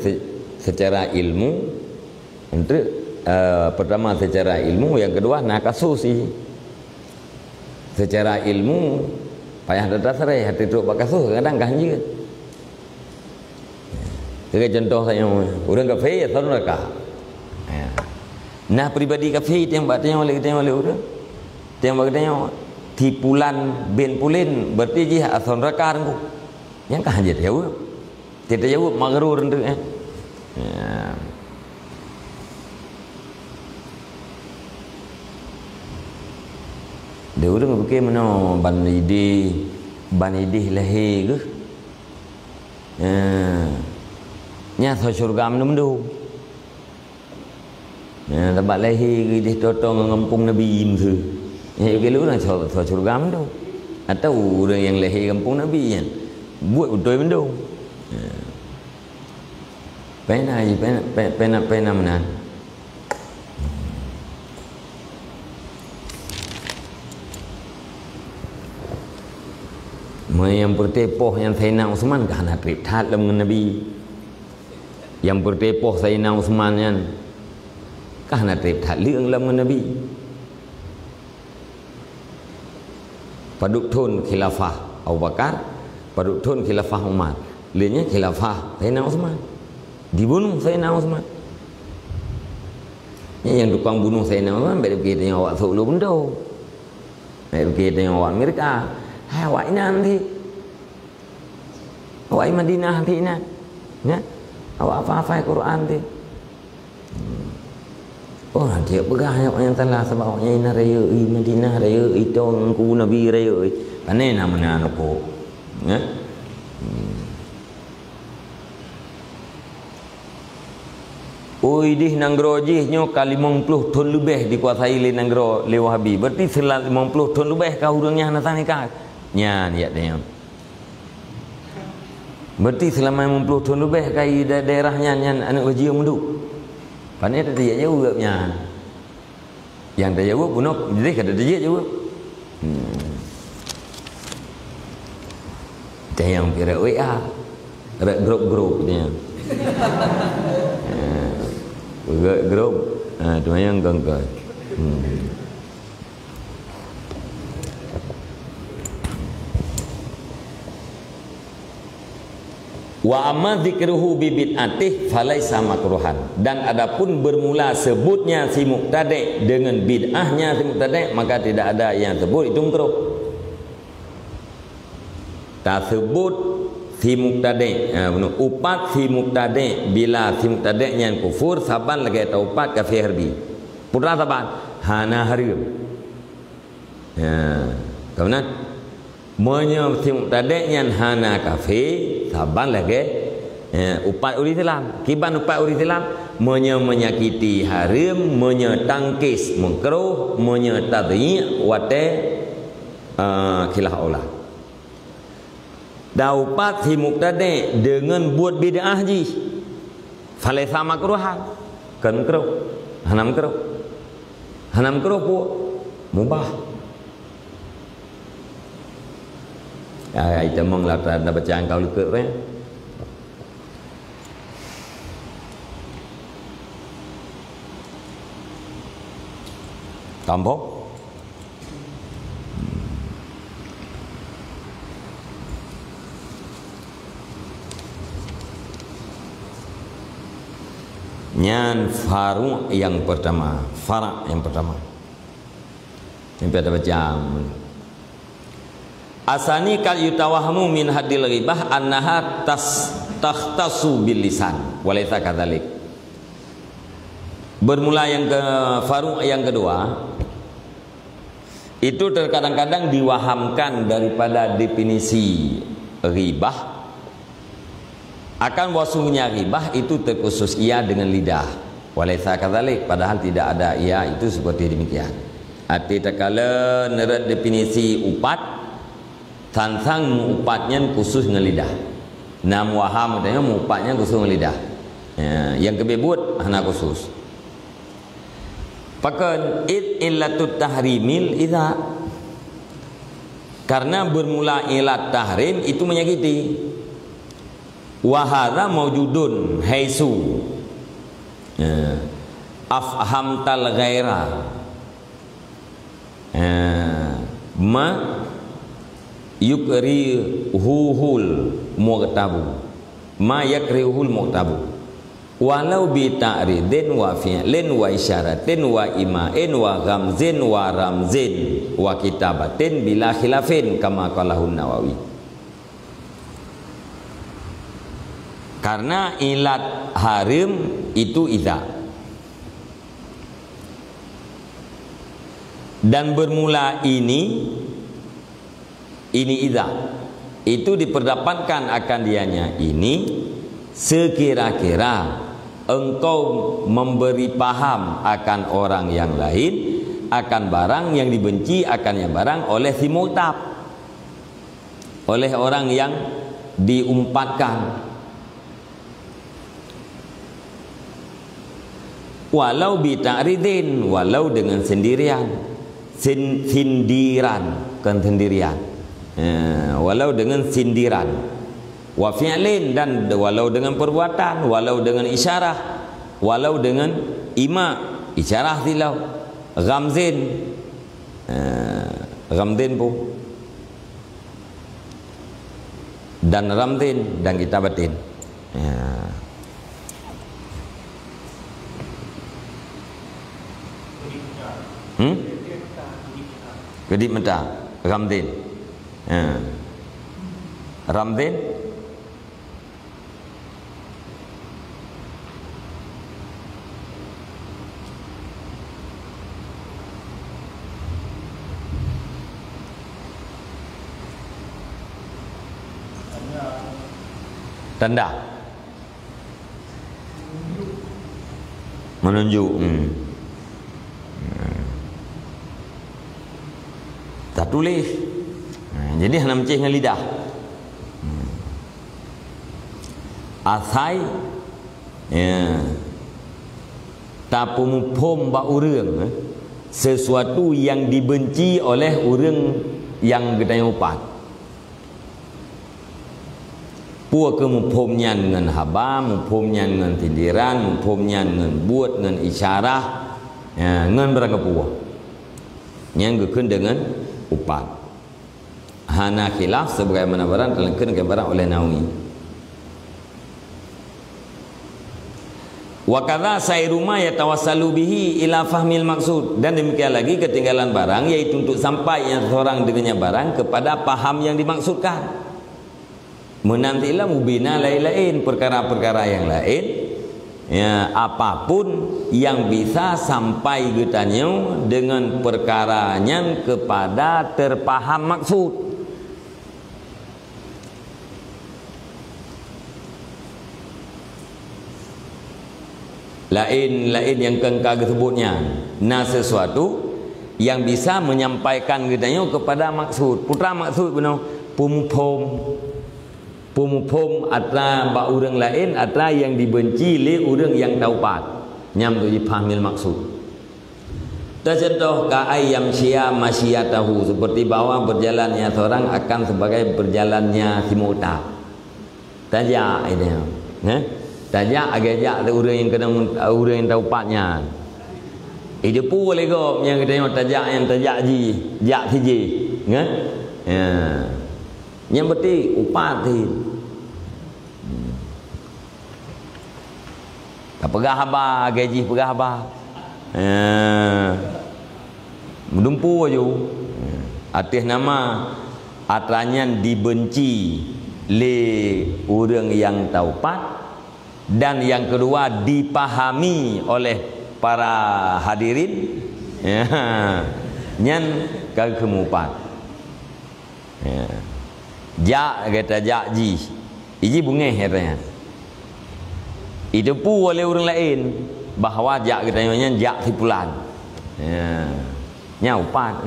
secara ilmu untuk pertama secara ilmu yang kedua nak kasus sih secara ilmu payah dasar hati tu pak kasus kadang ganjil. Sebagai contoh saya orang kafir atau neraka. Nah pribadi kafir yang batanya oleh orang yang batanya tipulan ben pulin berarti jih asal neraka aku yang kah aja jauh tidak jauh magrur untuk dia orang fikir mana ban ide banidih lahir ke nya tho syurga mendu tempat lahir ke di totong kampung Nabi tu ya ke lu nak tho syurga mendu atau orang yang lahir kampung Nabi kan buat betul mendu pena mana yang bertepoh yang Sayyidina Uthman kerana trip tat dengan Nabi. Yang bertepoh Sayyidina Uthman kan kerana trip tat lương dengan Nabi. Paduk thun khilafah Abu Bakar, paduk thun khilafah Umar. Lainnya khilafah Sayyidina Uthman. Dibunuh Sayyidina Uthman. Yang tukang bunuh Sayyidina Uthman baik begitu yang awak solo benda. Baik begitu yang awak Amerika. Hai awak ini nanti awak Madinah nanti ini ya awak hafal Quran nanti oh nanti pegah yang telah sebab awaknya ini raya Madinah raya itu ku Nabi raya panen namanya aku ya Uidih nanggro jihnya kali 50 ton lebih dikuasai oleh nanggro le Wahabi berarti 50 ton lebih kau urangnya natani ka nya niat dia berarti selama 50 tahun lebih kai daerahnya yang anak wajib menduk pandai ada dia jawabnya yang dia jawab bunuh jadi kada dia jawab dia yang kira WA grup dia grup tu yang ganggai wa amma dzikruhu bi bid'atih falaisa makruhan dan adapun bermula sebutnya si mubtadi' dengan bid'ahnya si mubtadi' maka tidak ada yang sebut itu makruh. Tak sebut si mubtadi' upat si mubtadi' bila si mubtadi' yang kufur saban lagi taupat kafir bi putra saban hana harim ya kemudian menyebut tadi yang hana kafe saban lagi upat uri Islam kiban upat uri Islam menyakiti harim menyetangkis mengkeruh menyetadhi wate khilah Allah daupat si muqtadi dengan buat bid'ah ji falaisa makruhan kan keruh hanam keruh buat mubah kita mengelakkan bacaan kau lekut kan tambah nyan faru yang pertama yang pada bacaan asani kal yutawahamu min hadil ghibah annaha takhtasu bil lisan walaysa kadzalik. Bermula yang ke faru yang kedua itu terkadang-kadang diwahamkan daripada definisi ghibah akan wasungnya ghibah itu terkhusus ia dengan lidah walaysa kadzalik padahal tidak ada ia itu seperti demikian. Arti takala nerat definisi upat tantang mupatnya khusus dengan lidah. Nam waham katanya mupatnya khusus dengan lidah. Yang kebebut hana khusus. Pakan id illatut tahrimil idza karena bermula ilat tahrim itu menyakiti. Wa hadza maujudun haitsu afhamtal ghaira ma yukrihuhul muqtabu ma yakrihuhul muqtabu walau bi ta'ridin wa fi'lin wa isyaratin wa ima'in wa ghamzin wa ramzin wa kitabatin bila khilafin kama qalahun Nawawi. Karena ilat harim itu idza dan bermula ini Ini idza. Itu diperdapatkan akan dianya ini sekira-kira engkau memberi paham akan orang yang lain akan barang yang dibenci akannya barang oleh si mu'tab, oleh orang yang diumpatkan. Walau bita'ridin, walau dengan sendirian, sindiran, kan sendirian, walau dengan sindiran, wa fi'lin, dan walau dengan perbuatan, walau dengan isyarah, walau dengan ima, isyarah silau, ghamzin, ghamzin pun, dan ramzin, dan kitabatin. Kedip mata, ramzin, ramzin, tanda menunjuk. Tak tulis. Jadi hanya mencih dengan lidah. Asai tapumupom ba urang, sesuatu yang dibenci oleh orang yang gedanya upat. Pua kemupomnya dengan haba, mupomnya dengan tindiran, mupomnya dengan buat, dengan isyarah, dengan berangkat pua yang gekun dengan upat. Hana khilaf sebagaimana barang terlengkun ke barang oleh Nawawi. Wa kadza sayruma yatawassalu bihi ila fahmil maksud, dan demikian lagi ketinggalan barang yaitu untuk sampai yang seorang dengannya barang kepada paham yang dimaksudkan. Menantilah mubina lain-lain, perkara-perkara yang lain, ya, apapun yang bisa sampai getanya dengan perkaranya kepada terpaham maksud. Lain-lain yang kengkag sebutnya, nah sesuatu yang bisa menyampaikan getanya kepada maksud. Putra maksud benar pumupom atra ba orang lain, atra yang dibenci le orang yang taupat, nyam tu dipahami maksud. Contoh ka ayam syia masyiyatahu, seperti bahwa berjalannya seorang akan sebagai berjalannya si mu'tab. Tajak ini, tajak agak orang yang kena orang yang taupatnya. Itu pun boleh kau yang kita tajak yang tajak ji, jak ji, yang berarti upati. Tak pegah habar, gaji pegah habar. Mendumpu aja. Atas nama atranya dibenci le orang yang taupat, dan yang kedua dipahami oleh para hadirin, nyan kemupat. Jak kata jak ji, iji bungeh katanya. Itu pun oleh orang lain bahawa jak katanya jak sipulan. Nya upat.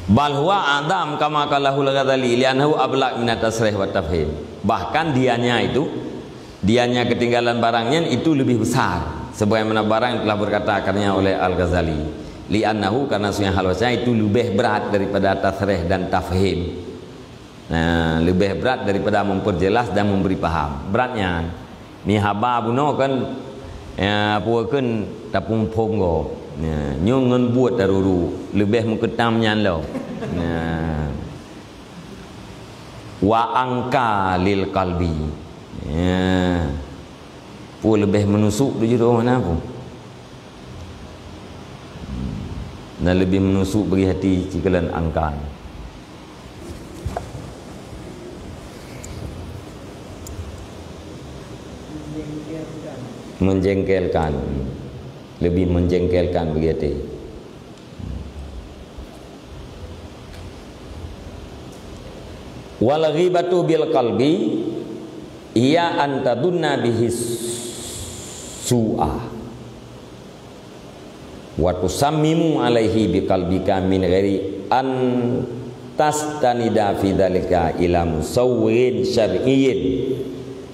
Bal huwa adam kama qalahul ghazali li'annahu ablaq min at-tasrih wa tafhim. Bahkan dianya ketinggalan barangnya itu lebih besar sebagaimana barang yang telah berkata akarnya oleh Al-Ghazali, li'annahu, karena sunnah halwasnya itu lebih berat daripada tasrih dan tafhim. Nah, lebih berat daripada memperjelas dan memberi paham. Beratnya ni haba buno kan puakeun tapung pom go. Nyungun buat daruru lebih mengketamnya lo. Wa angka lil qalbi. Pun lebih menusuk di juru mana pun. Dan lebih menusuk bagi hati cikalan angka. Menjengkelkan. lebih menjengkelkan begitu. Wal ghibatu bil qalbi iya antadunna bihi su'a wa tusammimu alaihi biqalbika min ghairi an tastanida fi dzalika ila musawwirin syar'iyyin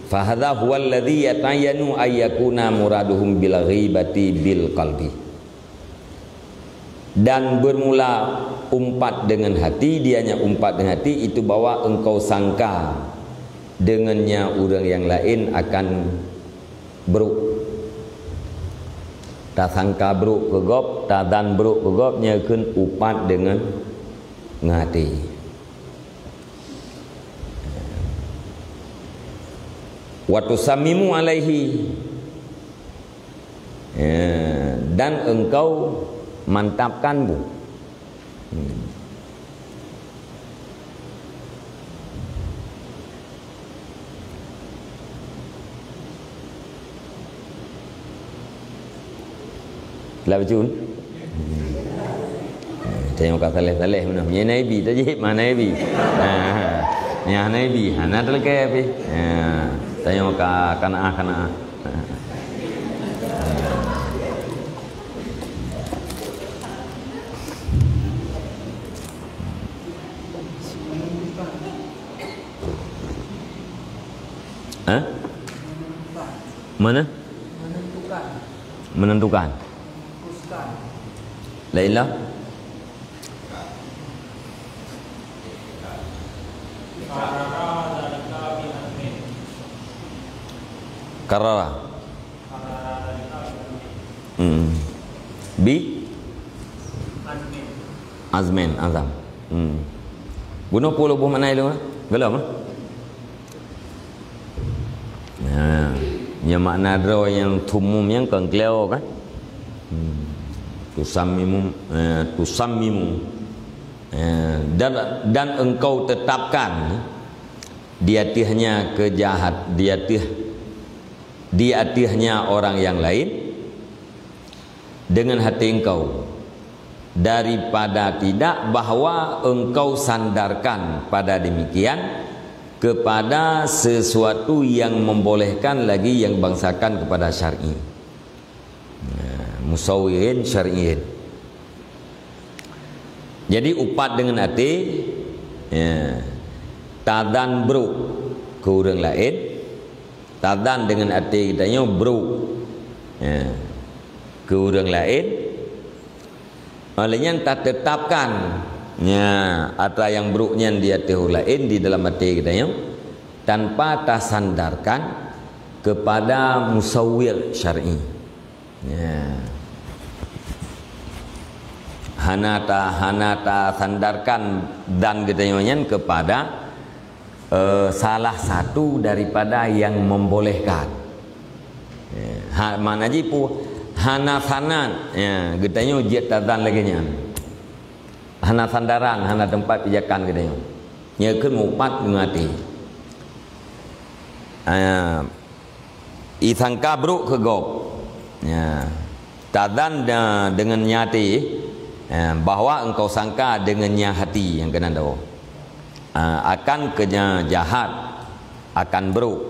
fa hadza huwa alladhi yatayyanu ay yakuna muraduhum bil ghibati bil qalbi. Dan bermula umpat dengan hati, dianya umpat dengan hati itu bahwa engkau sangka dengannya orang yang lain akan buruk. Tak sangka buruk ke gop, tak dan buruk ke gop, nyakeun upat dengan ngati. Wa tusammimu alaihi, dan engkau mantapkan bu. Lah bacun. Tengok kata leh mana. Ni nabi tadi mana nabi. Ya nabi, ana telke api. Tengok kana. Mana? Menentukan. Lainlah. Karara. Bi azmen azam. Bunuh puluh buh mana itu? Gelam? Ya makna draw yang tumum yang kengkleo kan. Tusammimu dan engkau tetapkan di hatinya kejahat, di hatinya orang yang lain dengan hati engkau, daripada tidak bahwa engkau sandarkan pada demikian kepada sesuatu yang membolehkan lagi yang bangsakan kepada syar'i. Musawwirin syar'iyin. Jadi upat dengan hati, tadan bro ke orang lain, tadan dengan hati kitanya bro ke orang lain, olehnya tak tetapkan atau yang buruknya di hati orang lain di dalam hati kita tanpa tersandarkan kepada musawwir syar'i. Hanata sandarkan dan kita kepada salah satu daripada yang membolehkan. Mana jipu hanasanan kita jetadan lagi nya. Hana sandaran, hana tempat pijakan kita nyekeun mupat ngati. Isangka buruk ke gop. Tadan dengan nyati bahwa engkau sangka dengannya hati yang kena do akan jahat, akan buruk.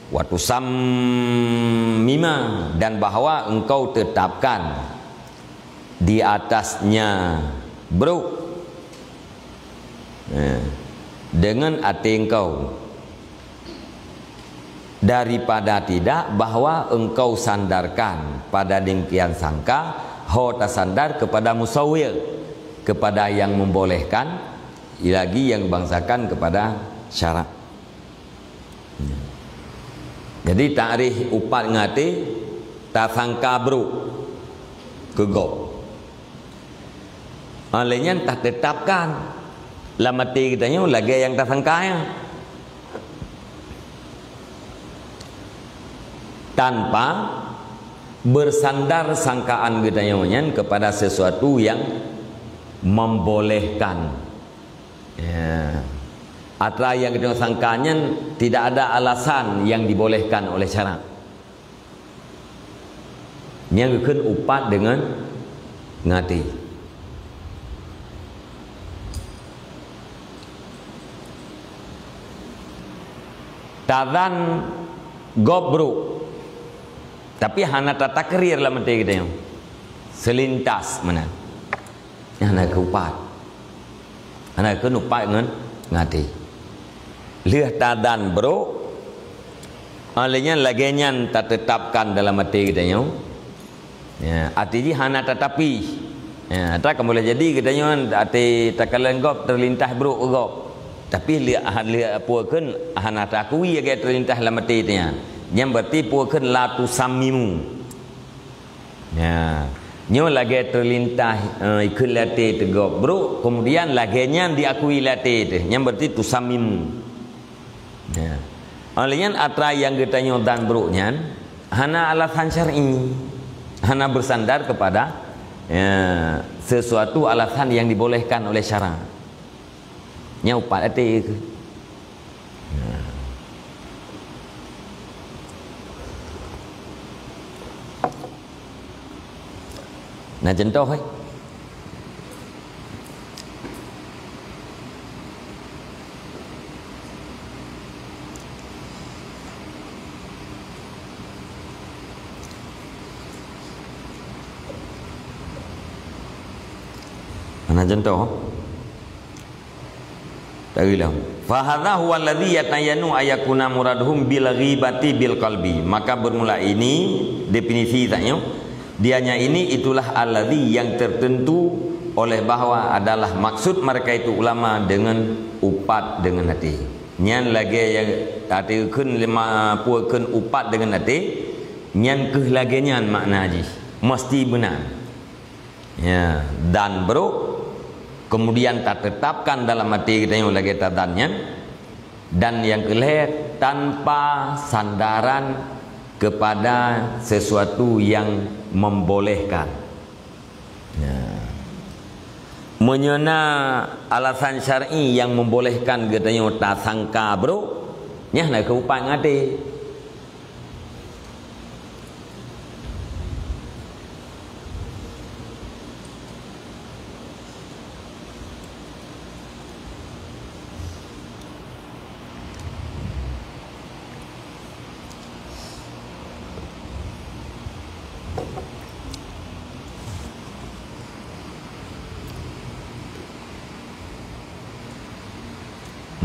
Waktu sammima dan bahwa engkau tetapkan di atasnya buruk dengan hati engkau, daripada tidak bahwa engkau sandarkan pada demikian sangka hota sandar kepada musawwir, kepada yang membolehkan lagi yang bangsakan kepada syarak. Jadi takrif upat ngati tak sangka buruk kegok. Olehnya tak tetapkan lamati kitanya lagi yang tak sangkanya, tanpa bersandar sangkaan kitanya kepada sesuatu yang membolehkan. Atau yang kita sangkanya tidak ada alasan yang dibolehkan oleh syarak. Nyangkeun upat dengan ngati. Tadzan gobruk. Tapi hana tatakrir lah mati kita yang selintas mana. Hana ke upat. Hana ke upat dengan ngati. Lihat tadzan bro. Alanya lagenyan tak tetapkan dalam hati kita yang. Ya, artinya hana tetapi. Ya, tak boleh jadi kita yang hati takalan gop terlintas bro gop. Tapi lihat puakeun hana takui agak terlintas dalam hati dia. Yang berarti puakeun la tusammimu. Ya, nyo lagi terlintas ikut latih tu gop bro, kemudian lagenyan diakui latih tu. Yang berarti tusammimu. Ya. Olehnya atra yang kita nyodan bruknya hana alasan syar'i, hana bersandar kepada sesuatu alasan yang dibolehkan oleh syara. Nya upat ate ke. Nah contoh mana contoh? Tak bilang. Fa hadza huwa alladhi yatayanu ayakuna muraduhum bil ghibati bil qalbi. Maka bermula ini definisi taknya. Dianya ini itulah alladhi yang tertentu oleh bahwa adalah maksud mereka itu ulama dengan upat dengan hati. Nyan lagi yang hati keun lima puakeun upat dengan hati. Nyan keh lagi nyan makna haji. Mesti benar. Ya, dan bro kemudian tak tetapkan dalam hati kita yang lagi tadannya, dan yang kelihatan tanpa sandaran kepada sesuatu yang membolehkan. Ya. Menyena alasan syar'i yang membolehkan kita yang tak sangka bro, nyah nak ke upat ngati.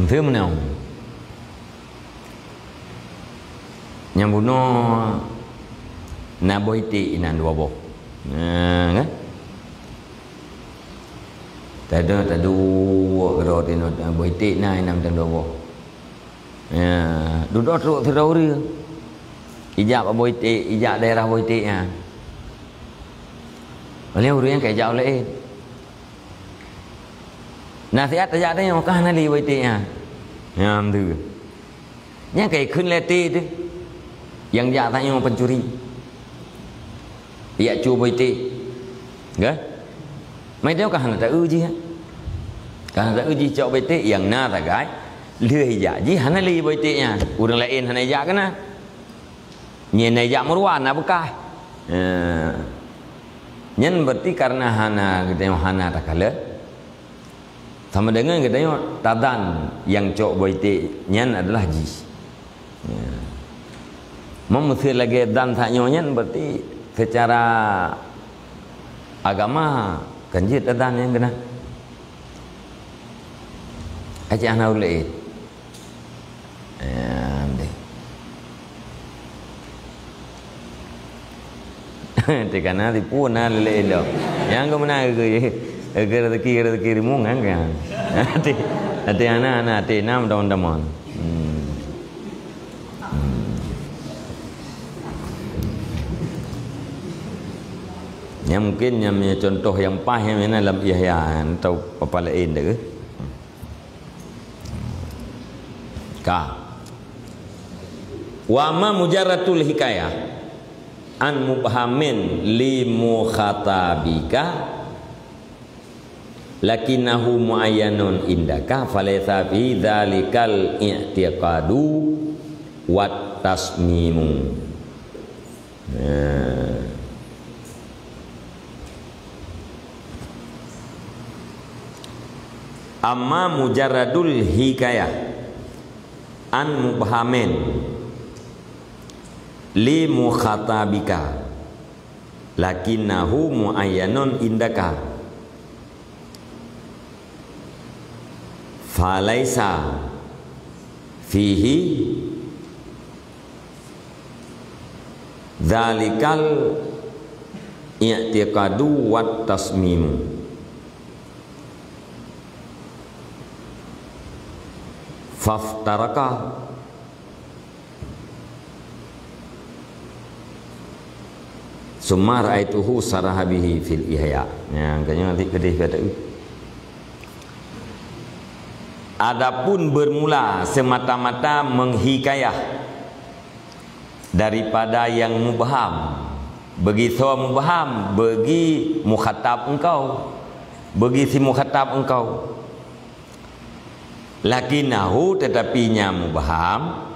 Thứ nào yang bunuh na boiti nan dua boh kan tak dua roti no boiti na nam tan dua boh duduk teruk terus dia ijak boiti ijak daerah boiti nya oleh orang yang kayak jauh lain nasihat ajak dia yang kah nali boiti nya yang tu yang kayak kun leti tu yang jak tanya orang pencuri ia cuba itu kan mấy đứa có hành ta ư gì cả hành ta ư gì cho bete yang na ta gái lười dạ gì hành li bete nha udah lain hành dạ kan na nyen này dạ meruan apa kai nyen berarti karena hana kita hana tak kalah sama dengan kita tadan yang cok boite-nya adalah ji. Ya. Memusir lagi dan taknya berarti secara agama kanjit tadan yang kena. Aja ana ulai. Tekana tipu na lele lo. Yang kemana ke? Rezeki rimungan kan. Hati anak hati enam tahun. Yang mungkin yang contoh yang pas yang mana dalam Yahya atau apa lain dah ke? Ka. Wa ma mujarratul hikayah an mubhamin li mukhatabika lakinnahu muayyanun indaka falaysa fi dzalikal i'tiqadu wat tasmimu. Amma mujarradul hikayah an mubhamin li mukhatabika lakinnahu muayyanun indaka falaisa fihi dzalikal i'tiqadu wat tasmimu. Faftaraka summa ra'aituhu sarahabihi fil ihya. Yang kayaknya nanti kedih kata. Adapun bermula semata-mata menghikayah daripada yang mubham, begitu mubham bagi mukhatab engkau, bagi si mukhatab engkau. Lakinahu tetapinya mubham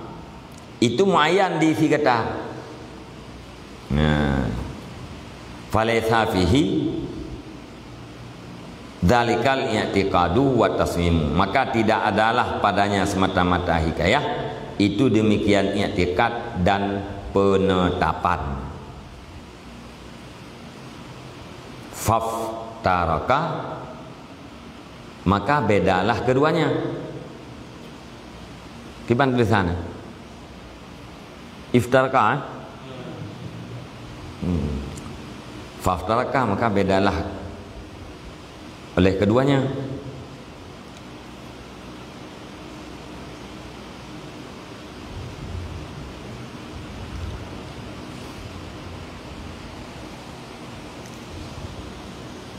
itu muayyan di si kata. Nah, falaysa fihi dzalikal i'tiqadu wa tasmim, maka tidak adalah padanya semata-mata hikayah, itu demikian i'tiqad dan penetapan. Faftaraka, maka bedalah keduanya. Kiban tulisannya iftaraka, faftaraka, maka bedalah oleh keduanya.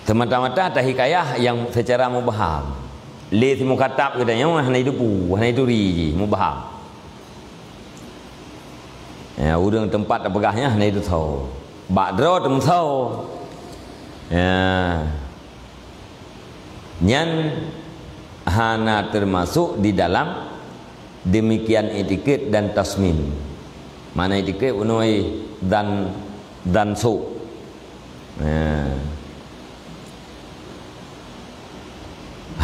Semata-mata ada hikayah yang secara mubham. Li si mukhatab katanya hana itu pu, hana itu ri, mubham. Ya, udang tempat pegahnya hana itu tahu. Badro tem tahu. Ya. Nyan hana termasuk di dalam demikian etiket dan tasmim. Mana etiket unoi dan su. Ya.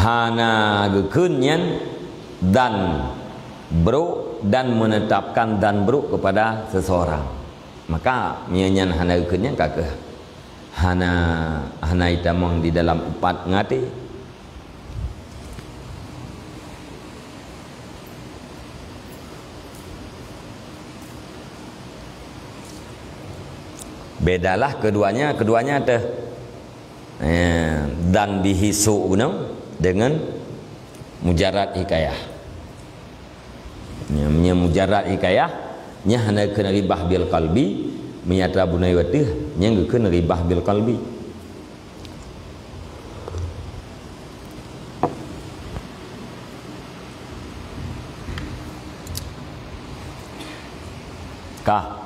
Hana gekunyan dan bro dan menetapkan dan bro kepada seseorang, maka nyanyian hana gekunyan kakeh hana itamong di dalam empat ngati. Bedalah keduanya ada dan bihisu gunung dengan mujarrad hikayah. Nya mujarrad hikayah nya hana kena ribah bil qalbi, menyata bunai watih nya kena ribah bil qalbi. Kah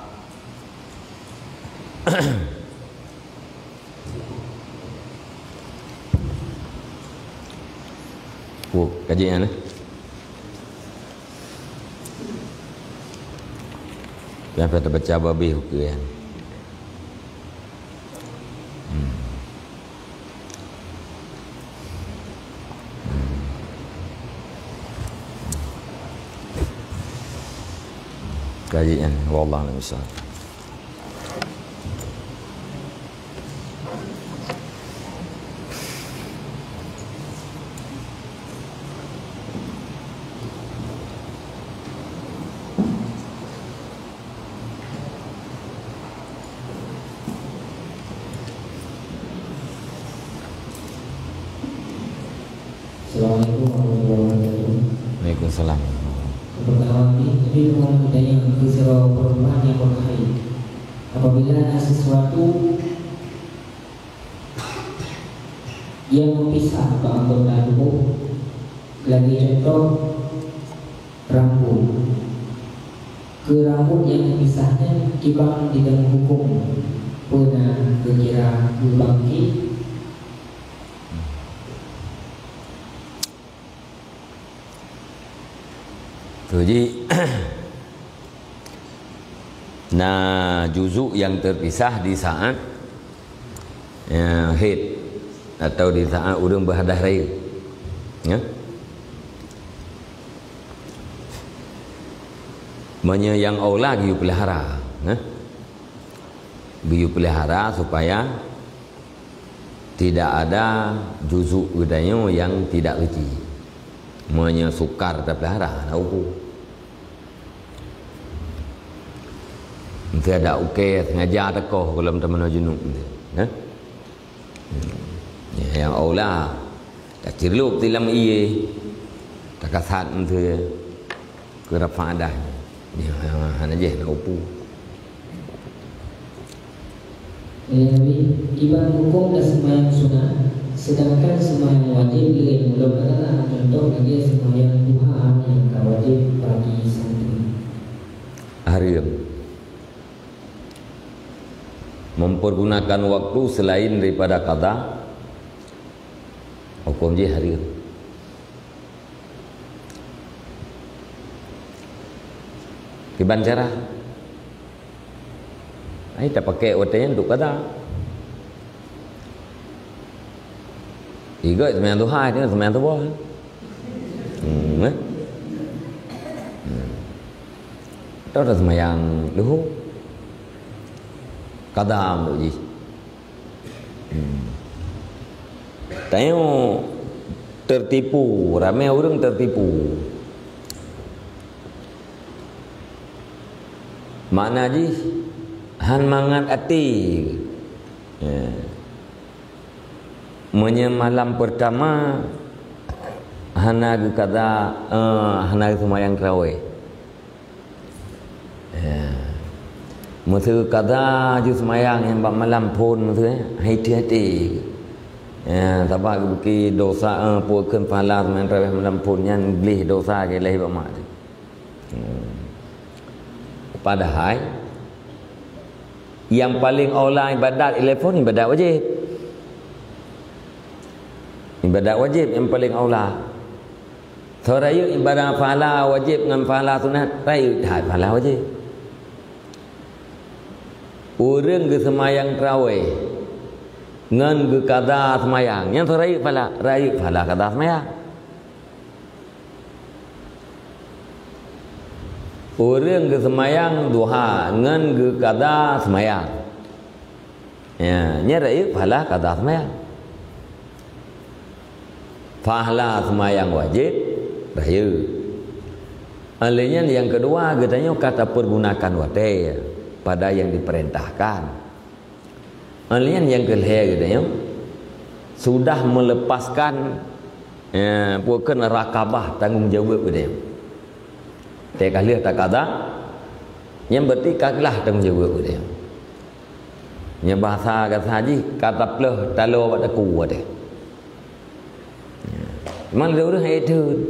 kajian yang pada baca babi hukian. Kajian wallahu a'lam. Assalamualaikum warahmatullahi wabarakatuh. Waalaikumsalam. Pertama ini dengan budaya berserah perubahan yang berkait. Apabila ada sesuatu yang memisah ke anggota tubuh, lagi contoh rambut. Ke rambut yang memisahnya kibang di dalam hukum pernah kira berbangkit. Jadi nah juzuk yang terpisah di saat haid atau di saat urang berhadas raya, Ya. Maknanya yang aula giu pelihara, ya. Giu pelihara supaya tidak ada juzuk gedanya yang tidak reti. Maknanya sukar tak pelihara, tahu ku. Nanti ada ukir ngajar tekoh kalau teman junub, ya. Yang aula tak cirlup tilam iye tak kasat nanti kerap dah. Ya, hanya je nak upu. Nabi, ibarat hukum dan sembahyang sunat, sedangkan sembahyang wajib dia belum adalah contoh lagi sembahyang duha yang wajib bagi santri. Harian mempergunakan waktu selain daripada qada, hukum je harian. Kiban cara ai tak pakai waktunya untuk qada. Iga sembahyang duha ni sembahyang subuh. Itu dah sembahyang duha. Qada ambil je. Tengok tertipu, ramai orang tertipu. Makna ji han mangat ati. Ya. Malam pertama hana kata hana sembahyang tarawih. Ya. Masa kata je sembahyang yang malam pun masa hati-hati. Ya, sebab buki dosa puakan pahala sembahyang tarawih malam pun yang boleh dosa ke lahi bamak. Padahal yang paling aula ibadat telefon ibadat wajib. Ibadat wajib yang paling aula. Raya ibadat pahala wajib dengan pahala sunat, raya dah pahala wajib. Orang ke semayang tarawih ngan ke qada semayang, yang raya pahala qada semayang. Orang ke semayang duha ngan ke qada semayang. Ya, nya raya pahala qada semayang. Pahala semayang wajib raya. Alanya yang kedua katanya kata pergunakan waktu pada yang diperintahkan. Alanya yang kelihatan katanya sudah melepaskan bukan rakabah tanggungjawab dia. Tak kalah tak kada, yang berarti kalah tanggungjawab dia. Yang bahasa kata haji kata pleh talo pada ku ada. Mana dia orang itu,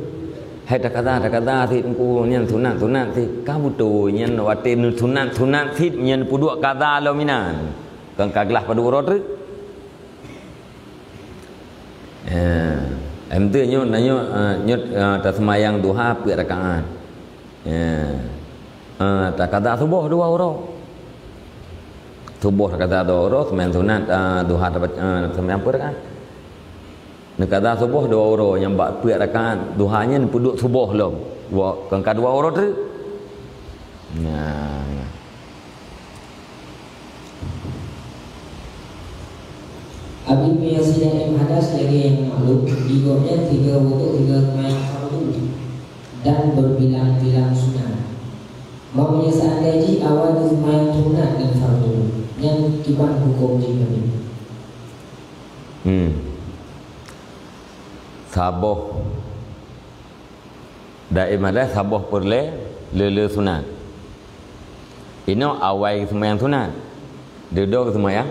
hai tak kada ti ku nyan sunat ti kamu tu nyan watin sunat ti nyan puduk kada lo minan. Kan kalah pada urut tu. Emtu nyut tak semayang duha pi rakaat. Tak kada subuh 2 orang. Subuh kata 2 orang, sembahyang sunat duha sembahyang apa rakaat. Nek kada subuh 2 orang yang bak pi rakaat duhanya puduk subuh lom. Kan kada 2 orang tu. Nah. Abi punya sidang hadas lagi yang maklum, digomnya 3 wudu 3 semayang fardu dan berbilang-bilang sunat. Maksudnya seandainya awal semayang sunat dan fardu yang kiban hukum jika saboh daimadah saboh perle lele sunat. Ini awal semayang sunat. Duduk semayang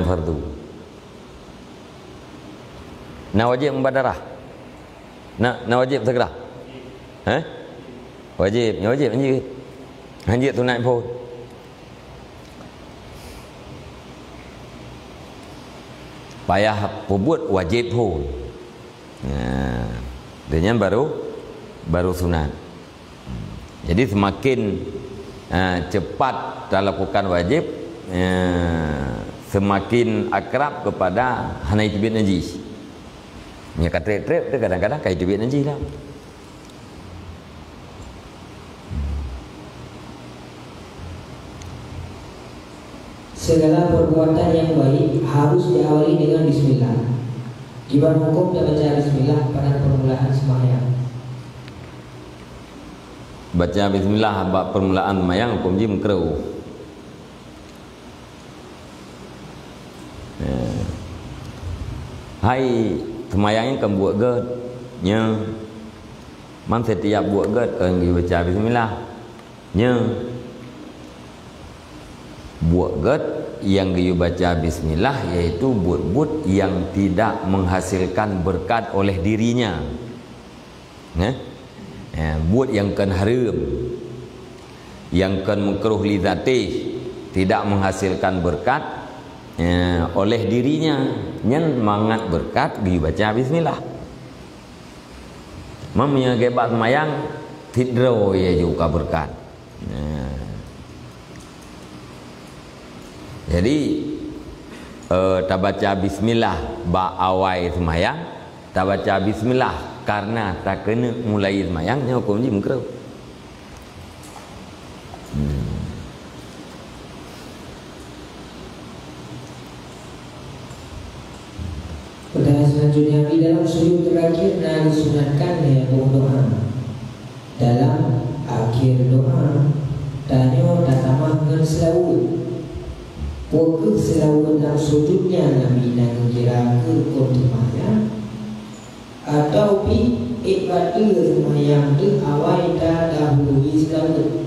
fardu. Nak wajib membadarah. Nak wajib segera. Wajib anjir sunat pun. Payah buat wajib pun. Dengan baru sunat. Jadi semakin cepat lakukan wajib, semakin akrab kepada hanai bin najis. Nya katrep-trep tu kadang-kadang kai duit nanti dah. Segala perbuatan yang baik harus diawali dengan bismillah. Gimana hukum baca bismillah pada permulaan sembahyang? Baca bismillah bab permulaan sembahyang hukum ji makruh. Hai sembahyang kan buat gad nya man setiap buat gad kan baca bismillah nya buat gad yang dibaca bismillah yaitu buat-buat yang tidak menghasilkan berkat oleh dirinya. Buat yang kan haram, yang kan makruh li zatih, tidak menghasilkan berkat oleh dirinya, nyen mangat berkat dibaca bismillah. Mamnya gebat semayang tidro ya juga berkat. Jadi tak baca bismillah ba awai semayang, tak baca bismillah karena tak kena mulai semayangnya hukum ji makruh. Pertanyaan selanjutnya, di dalam sujud terakhir Nabi sunatkan ya doa. Dalam akhir doa tanya datamah dengan selawat. Waktu selawat dalam sujudnya Nabi nak kira ke kontimanya atau pi ibadah semayang tu awal dah dahulu selawat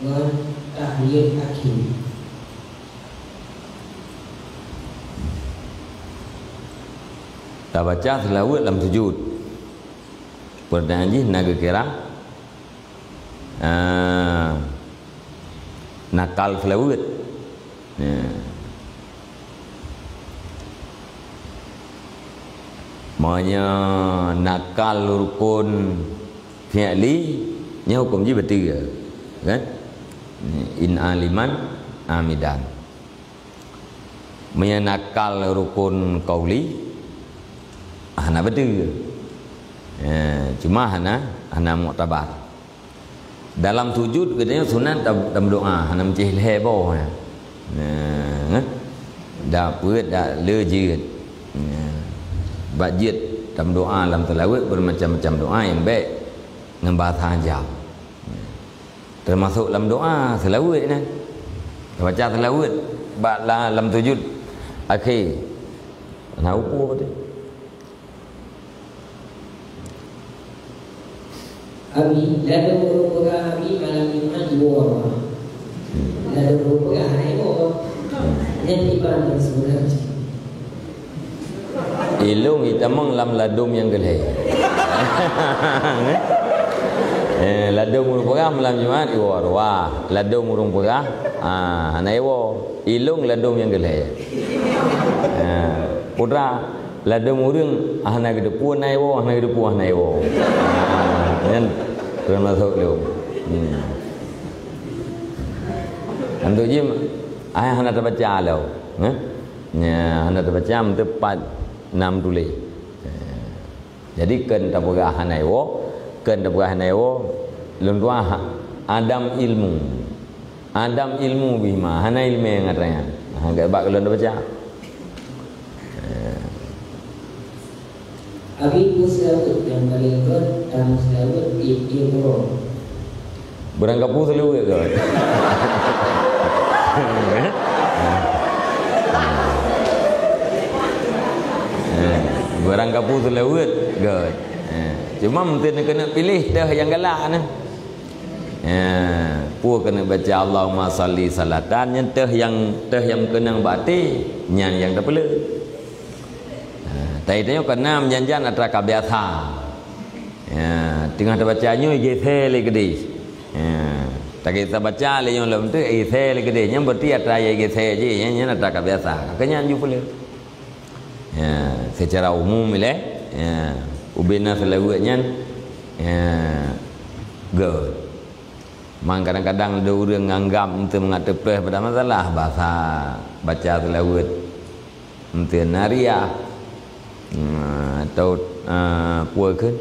dengan tahiyat akhir. Tak baca selawat dalam sujud. Pertanyaan ji nak kira nakal selawat. Maknanya nakal rukun fi'li nya hukum ji betul kan? In aliman amidan. Menakal rukun qauli hana betul. Cuma hana mu'tabar. Dalam sujud katanya sunat dalam doa hana mencih lebo. Dah perut dah lejit. Bajit dalam doa dalam tilawat bermacam-macam doa yang baik dengan bahasa Arab. Termasuk dalam doa selawat kan. Baca selawat dalam sujud akhir. Tahu apa tu? Abi lalu merupakan abi malam Jumat dua. Lalu merupakan hari itu yang dibantu sebenarnya. Ilung itamang lam ladum yang gelai. Ladum merupakan malam Jumat iwar wah. Ladum merupakan anaiwo ilung ladum yang gelai. Putra ladum urang ahna gedepu naiwo ahna gedepu naiwo. Kan termasuk lu. Antu jim ayah hendak baca lo. Nya hendak baca tepat 6 tulis. Jadi ken tak berah hanaiwo, ken tak berah hanaiwo lun tua Adam ilmu. Adam ilmu bima, hana ilmu yang ngatanya. Agak bak lun baca. Abi selawat yang paling good dalam selawat dia buruk. Berangkapu selawat ke? Berangkapu selawat ke? Cuma mungkin kena pilih dah yang galak ni. Pu kena baca Allahumma salli salatan yang teh yang kena bati nyan yang dah perlu. Tanya kena menjanjan atau biasa. Tengah terbacanya ijtihad le gede. Tak kita baca le yang lem tu ijtihad le gede. Yang berarti atau ijtihad je yang atau biasa. Kanya anju pula. Secara umum le ubina selawatnya good. Mang kadang-kadang ada orang menganggap untuk mengatasi pada masalah bahasa baca selawat untuk nariah. atau puas kan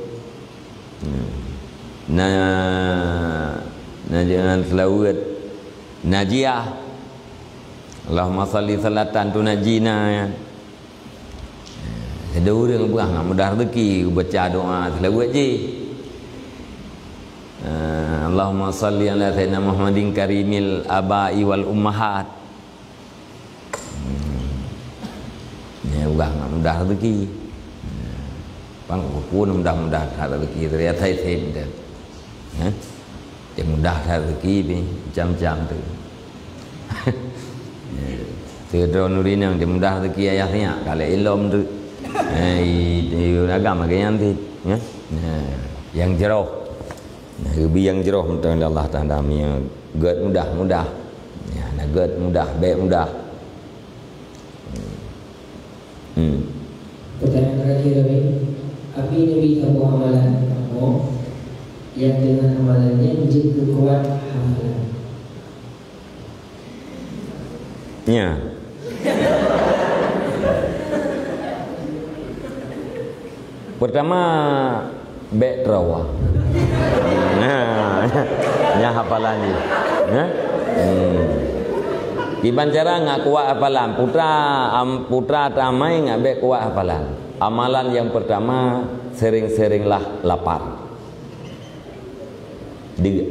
jangan selawat najiah Allahumma salli salatan tu najina ya. Ada orang buah nak mudah rezeki baca doa selawat je. Allahumma salli ala sayyidina Muhammadin karimil abai wal ummahat. Ya buah nak mudah rezeki. Bang pun mudah-mudah rezeki ternyata itu dah. Yang mudah rezeki ni macam-macam tu. Sedron nurin yang mudah rezeki ayahnya kalau ilmu tu agama kayak nanti ya. Yang jeroh. Lebih yang jeroh mentang Allah Taala yang ged mudah-mudah. Ya, nak ged mudah, baik mudah. Pertanyaan terakhir Nabi, apa Nabi tahu amalan kamu yang dengan amalannya menjadi kuat hafalan? Ya. Pertama baik terawah. Nya hafalan ni. Ya. Iban cara ngak kuat hafalan. Putra tamai ngak baik kuat hafalan. Amalan yang pertama sering-seringlah lapar. Dia.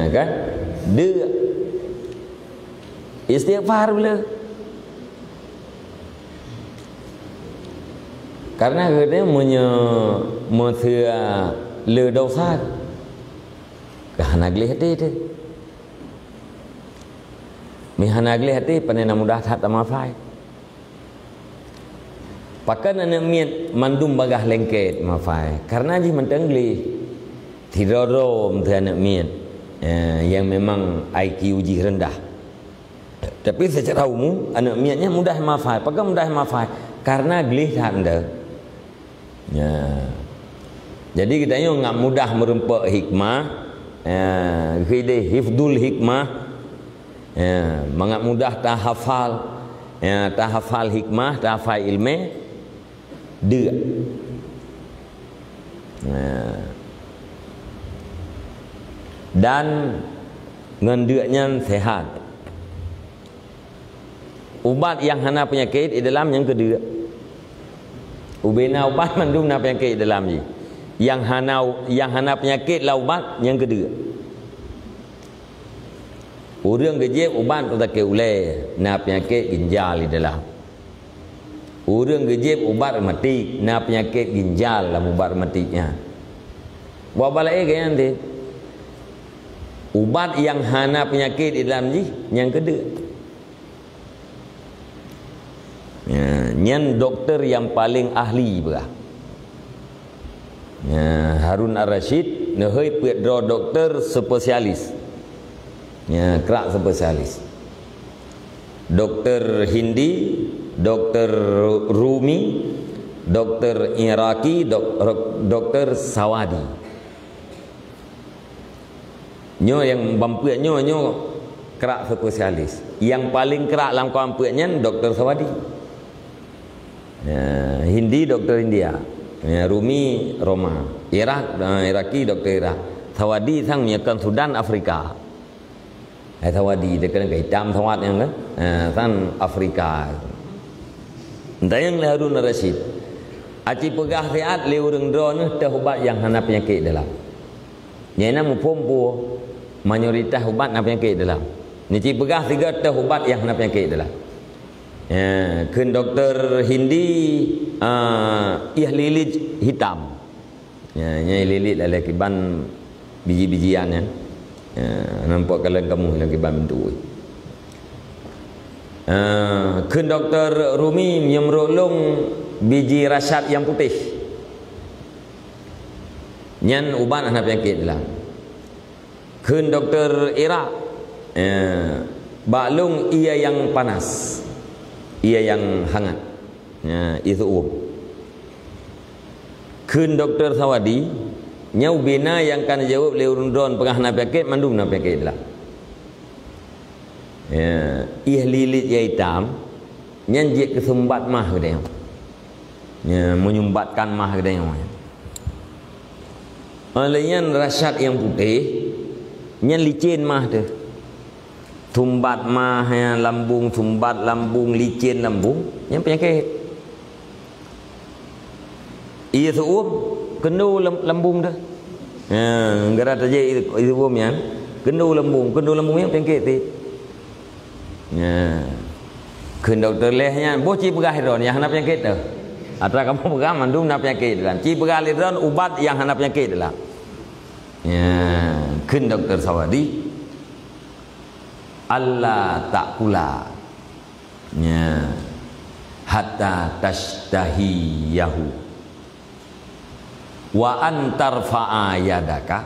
Kan? Dia. Istighfar bila. Karena katanya menyia le dosa. Kahana geli hati tu. Mihana geli hati panena mudah tak mafai. Pakan anak miat mandum bagah lengket mafai. Karena ji mentengli tirorom tu anak miat yang memang IQ ji rendah. Tapi secara umum anak miatnya mudah mafai. Pakan mudah mafai karena geli tak ada. Ya. Jadi kita nggak mudah merempak hikmah, kita hifdul hikmah, nggak mudah tahafal, tahafal hikmah, tahafal ilmu, dia. Dan ngendeknya sehat. Ubat yang hana penyakit di dalam yang kedua. Ubena ubat mandum na penyakit dalam ni. Yang hana penyakit lah ubat yang kedua. Orang gejek ubat tu tak ulai na penyakit ginjal di dalam. Orang gejek ubat rematik na penyakit ginjal lah ubat rematiknya. Buat balai ke nanti. Ubat yang hana penyakit di dalam ni yang kedua. Ya, nyen doktor yang paling ahli berah. Ya, Harun Ar-Rasyid nehoi pedro doktor spesialis. Ya, kerak spesialis. Doktor Hindi, doktor Rumi, doktor Iraki, doktor Sawadi. Nyo yang bampuak nyo kerak spesialis. Yang paling kerak dalam kampungnya doktor Sawadi. Ya, Hindi doktor India, ya, Rumi Roma, Iraki doktor Irak, Sawadi sang menyekan Sudan Afrika. Sawadi dia kena hitam Sawad yang kan, sang Afrika. Entah yang Harun Ar-Rasyid. Aci pegah sehat le urang drone teh ubat yang hana penyakit dalam. Nyana mupompo mayoritas ubat hana penyakit dalam. Ni ci pegah tiga teh ubat yang hana penyakit dalam. Ya, kun doktor Hindi iah lilit hitam. Ya, nya lilit ala kiban biji-bijian ya. Nampak kalau kamu lagi ban bentuk. Kun doktor Rumi menyemrolong biji rasyad yang putih. Nyan ubat anak penyakit dalam. Kun doktor Irak baklung ia yang panas. Ia yang hangat. Ya, itu Kun doktor Sawadi nyau bina yang kan jawab le urundron pengah na penyakit mandum na penyakit dalam. Ya, lilit ya hitam. Nyan je kesumbat mah ke dia. Ya, menyumbatkan mah ke dia. Olehnya rasyat yang putih, nyan licin mah tu. Sumbat mah ya, lambung, sumbat lambung, licin lambung, nyan penyakit. Ia suum kendu lambung dah. Ya, gara saja itu suum yang kendu lambung yang penyakit tu. Ya. Ken doktor lehnya boci pegah ron yang hana penyakit tu. Atau kamu pegah mandum hana penyakit dan ci pegah ron ubat yang hana penyakit lah. Ya, ken doktor sawadi Allah tak pula. Ya. Hatta tashtahiyahu wa antarfa'a yadaka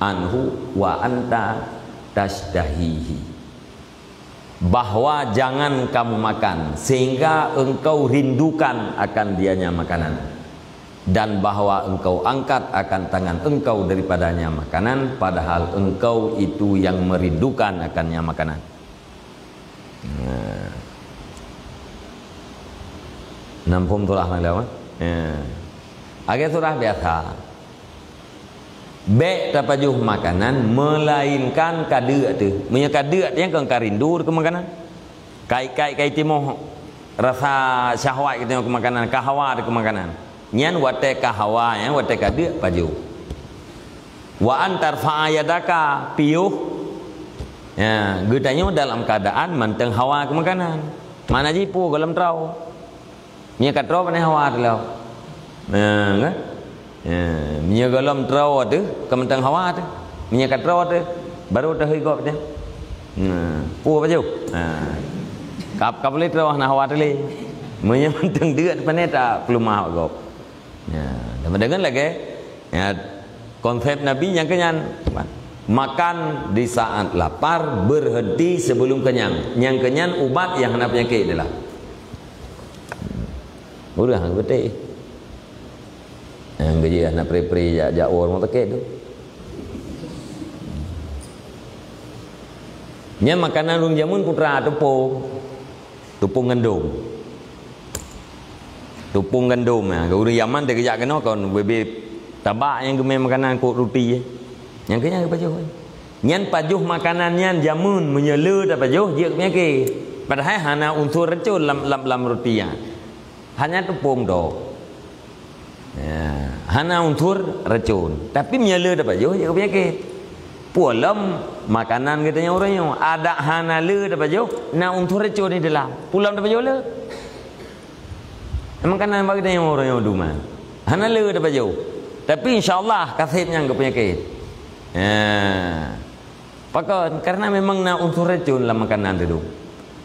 anhu wa anta tashtahihi, bahwa jangan kamu makan sehingga engkau rindukan akan dianya makanan, dan bahwa engkau angkat akan tangan engkau daripadanya makanan padahal engkau itu yang merindukan akannya makanan. Nampum tulah lang lawan. Agak surah biasa. Bek tapajuh makanan melainkan kadek tu. Punya kadek yang kau rindu ke makanan. Kai timoh rasa syahwat kita ke makanan, kahawa ke makanan. Nyan wate kahawa yang wate kadek pajuh. Wa antar fa'ayadaka piuh. Ya, gedanya dalam keadaan manteng hawa ke makanan. Mana jipu dalam trau. Punya katrau mana hawa tu lah. Kan? Minyak galam terau tu, kementang hawa tu, minyak terau tu, baru dah higop tu. Puh baju. Kap boleh terau nak hawa tu le. Minyak mentang dekat depan tak perlu mah higop. Dan mendengar lagi, konsep Nabi yang kenyan, makan di saat lapar, berhenti sebelum kenyang. Yang kenyang ubat yang hendak penyakit adalah. Udah betul. Yang gaji nak pre-pre jak orang tak tu. Nya makanan rung jamun putra tepung gandum. Tepung gandum ya. Guru Yaman dia kejak kena kon bebe tabak yang gemai makanan kok roti. Yang kenyang ke pajuh. Nyan pajuh makanan nyan jamun menyelu dak pajuh dia penyakit. Padahal hana unsur racun lam roti ya. Hanya tepung do. Ya, hana unsur racun, tapi menyala dapat jauh je penyakit. Pulam makanan katanya orangnya ada hana le dapat jauh, na unsur racun ni dalam. Pulam dapat jauh le. Makanan bagi katanya orangnya duman. Hana le dapat jauh. Tapi insya-Allah kasihnya ke penyakit. Ya. Pakon karena memang na unsur racun dalam makanan tu.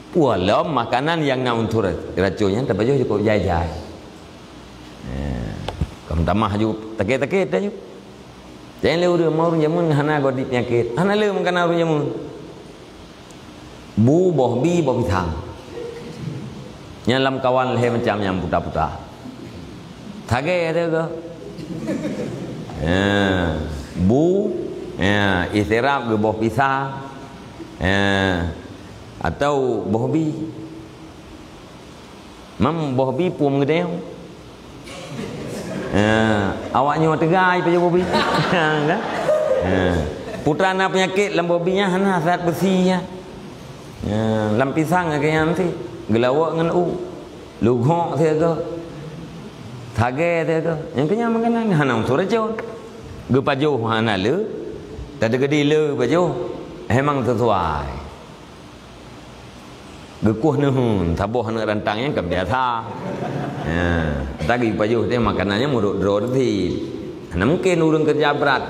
Pulam makanan yang na unsur racunnya dapat jauh cukup jai-jai. Kamu tamah juga takit-takit dah juga. Jangan lewat mau jamun hana godi penyakit. Hana lewat makan orang jamun. Bu boh pisang. Nyalam kawan leh macam yang putar-putar. Takit ada ke? Bu istirahat ke boh pisang. Atau boh bi. Mam boh bi pum gede. Awaknya tegai pada bobi. Kan? Putra nak penyakit dalam bobinya hana zat besi ya. Lam pisang kayak nanti gelawak dengan lugok saya ke. Thage saya ke. Yang kenyang makanan hana unsur racun. Ge pajuh hana le. Tak ada gede le pajuh. Memang sesuai. Gekuh nuhun, tabuh anak rantangnya ke biasa. Tadi pajuh dia makanannya muruk roti. Nah mungkin urang kerja berat,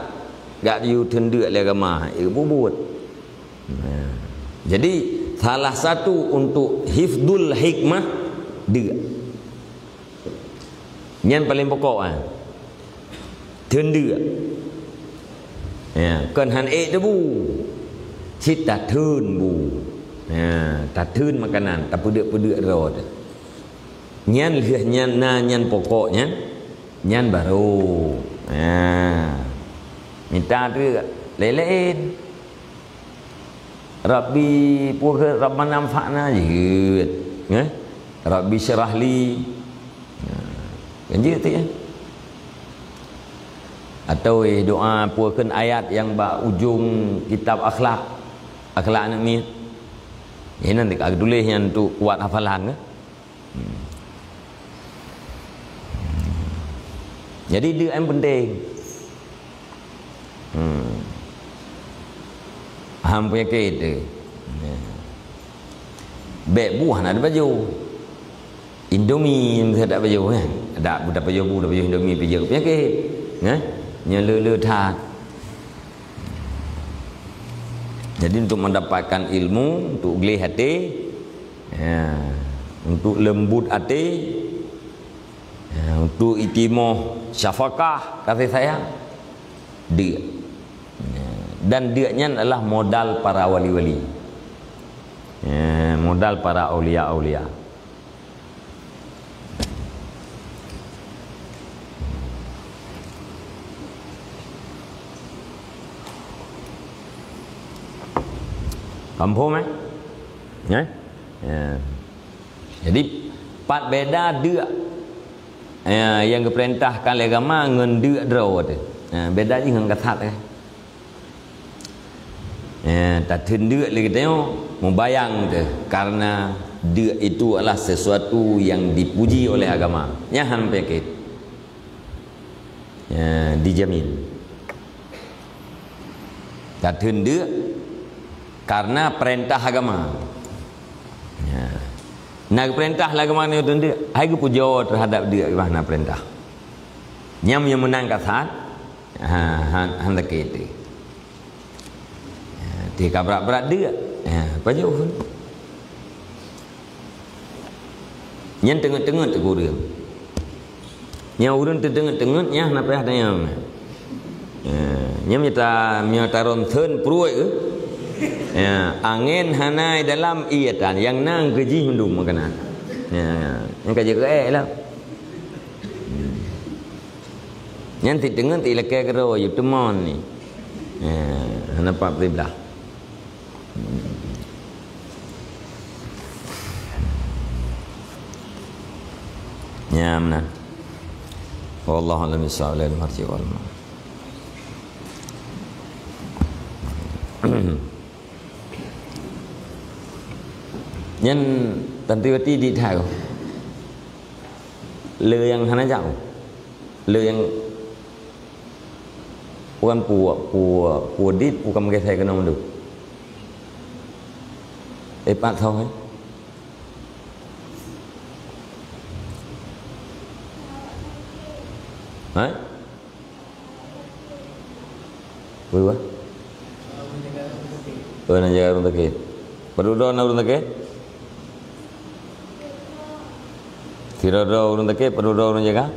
gak you tendek agama, bubut. Jadi salah satu untuk hifdul hikmah dia. Yang paling pokok tendek. Kan han tu bu, cita thun bu. Tak thun makanan, tak pedek rot. Nyan lihat nyan pokoknya, nyan baru. Minta tu lelein. Rabbi puha Rabbana anfa'na je. Rabbi syarahli. Kan je tu ya. Atau doa puakan ayat yang bak ujung kitab akhlak anak ni. Ini nanti aku tulis yang untuk kuat hafalan ke. Jadi dia yang penting. Hang punya kereta. Beg buah nak ada baju. Indomie mesti ada baju kan. Ada budak baju Indomie pergi punya kereta. Nyele tak. Jadi untuk mendapatkan ilmu, untuk gelih hati, untuk lembut hati, untuk itimoh syafaqah kasih sayang, dia. Dan dia-nya adalah modal para wali-wali, modal para aulia-aulia. Kampung ya. Jadi pat beda dia yang diperintahkan oleh agama ngan dia draw tu. Beda je dengan kata tak tenduk lagi tengok membayang tu karena dia itu adalah sesuatu yang dipuji oleh agama. Nyahan penyakit. Dijamin. Tak tenduk karena perintah agama. Nak perintah agama ni tu dia, aku puja terhadap dia mana perintah. Nyam yang menang kasat, hendak kita. Dia berat-berat dia. Puja pun. Yang tengah-tengah tu kurang. Yang urun tengah-tengah nya nak payah tanya. Nyam nyata ronten pruai ke? Angin hanai dalam iatan yang nang keji hundum makanan. Yang kerja ke lah. Yang dengar tidak kira you temon ni. Nampak belah. Mana? Wallahu a'lam bishawab. Marji wal ma. Nhân tận tiêu ti đi thảo lừa yang hana jauh lừa yang bukan pu dit bukan cái thầy cái nào được bạn thôi đấy vui quá nak jaga rumah sakit berdua rumah sakit tidak ada orang tak perlu ada orang jaga.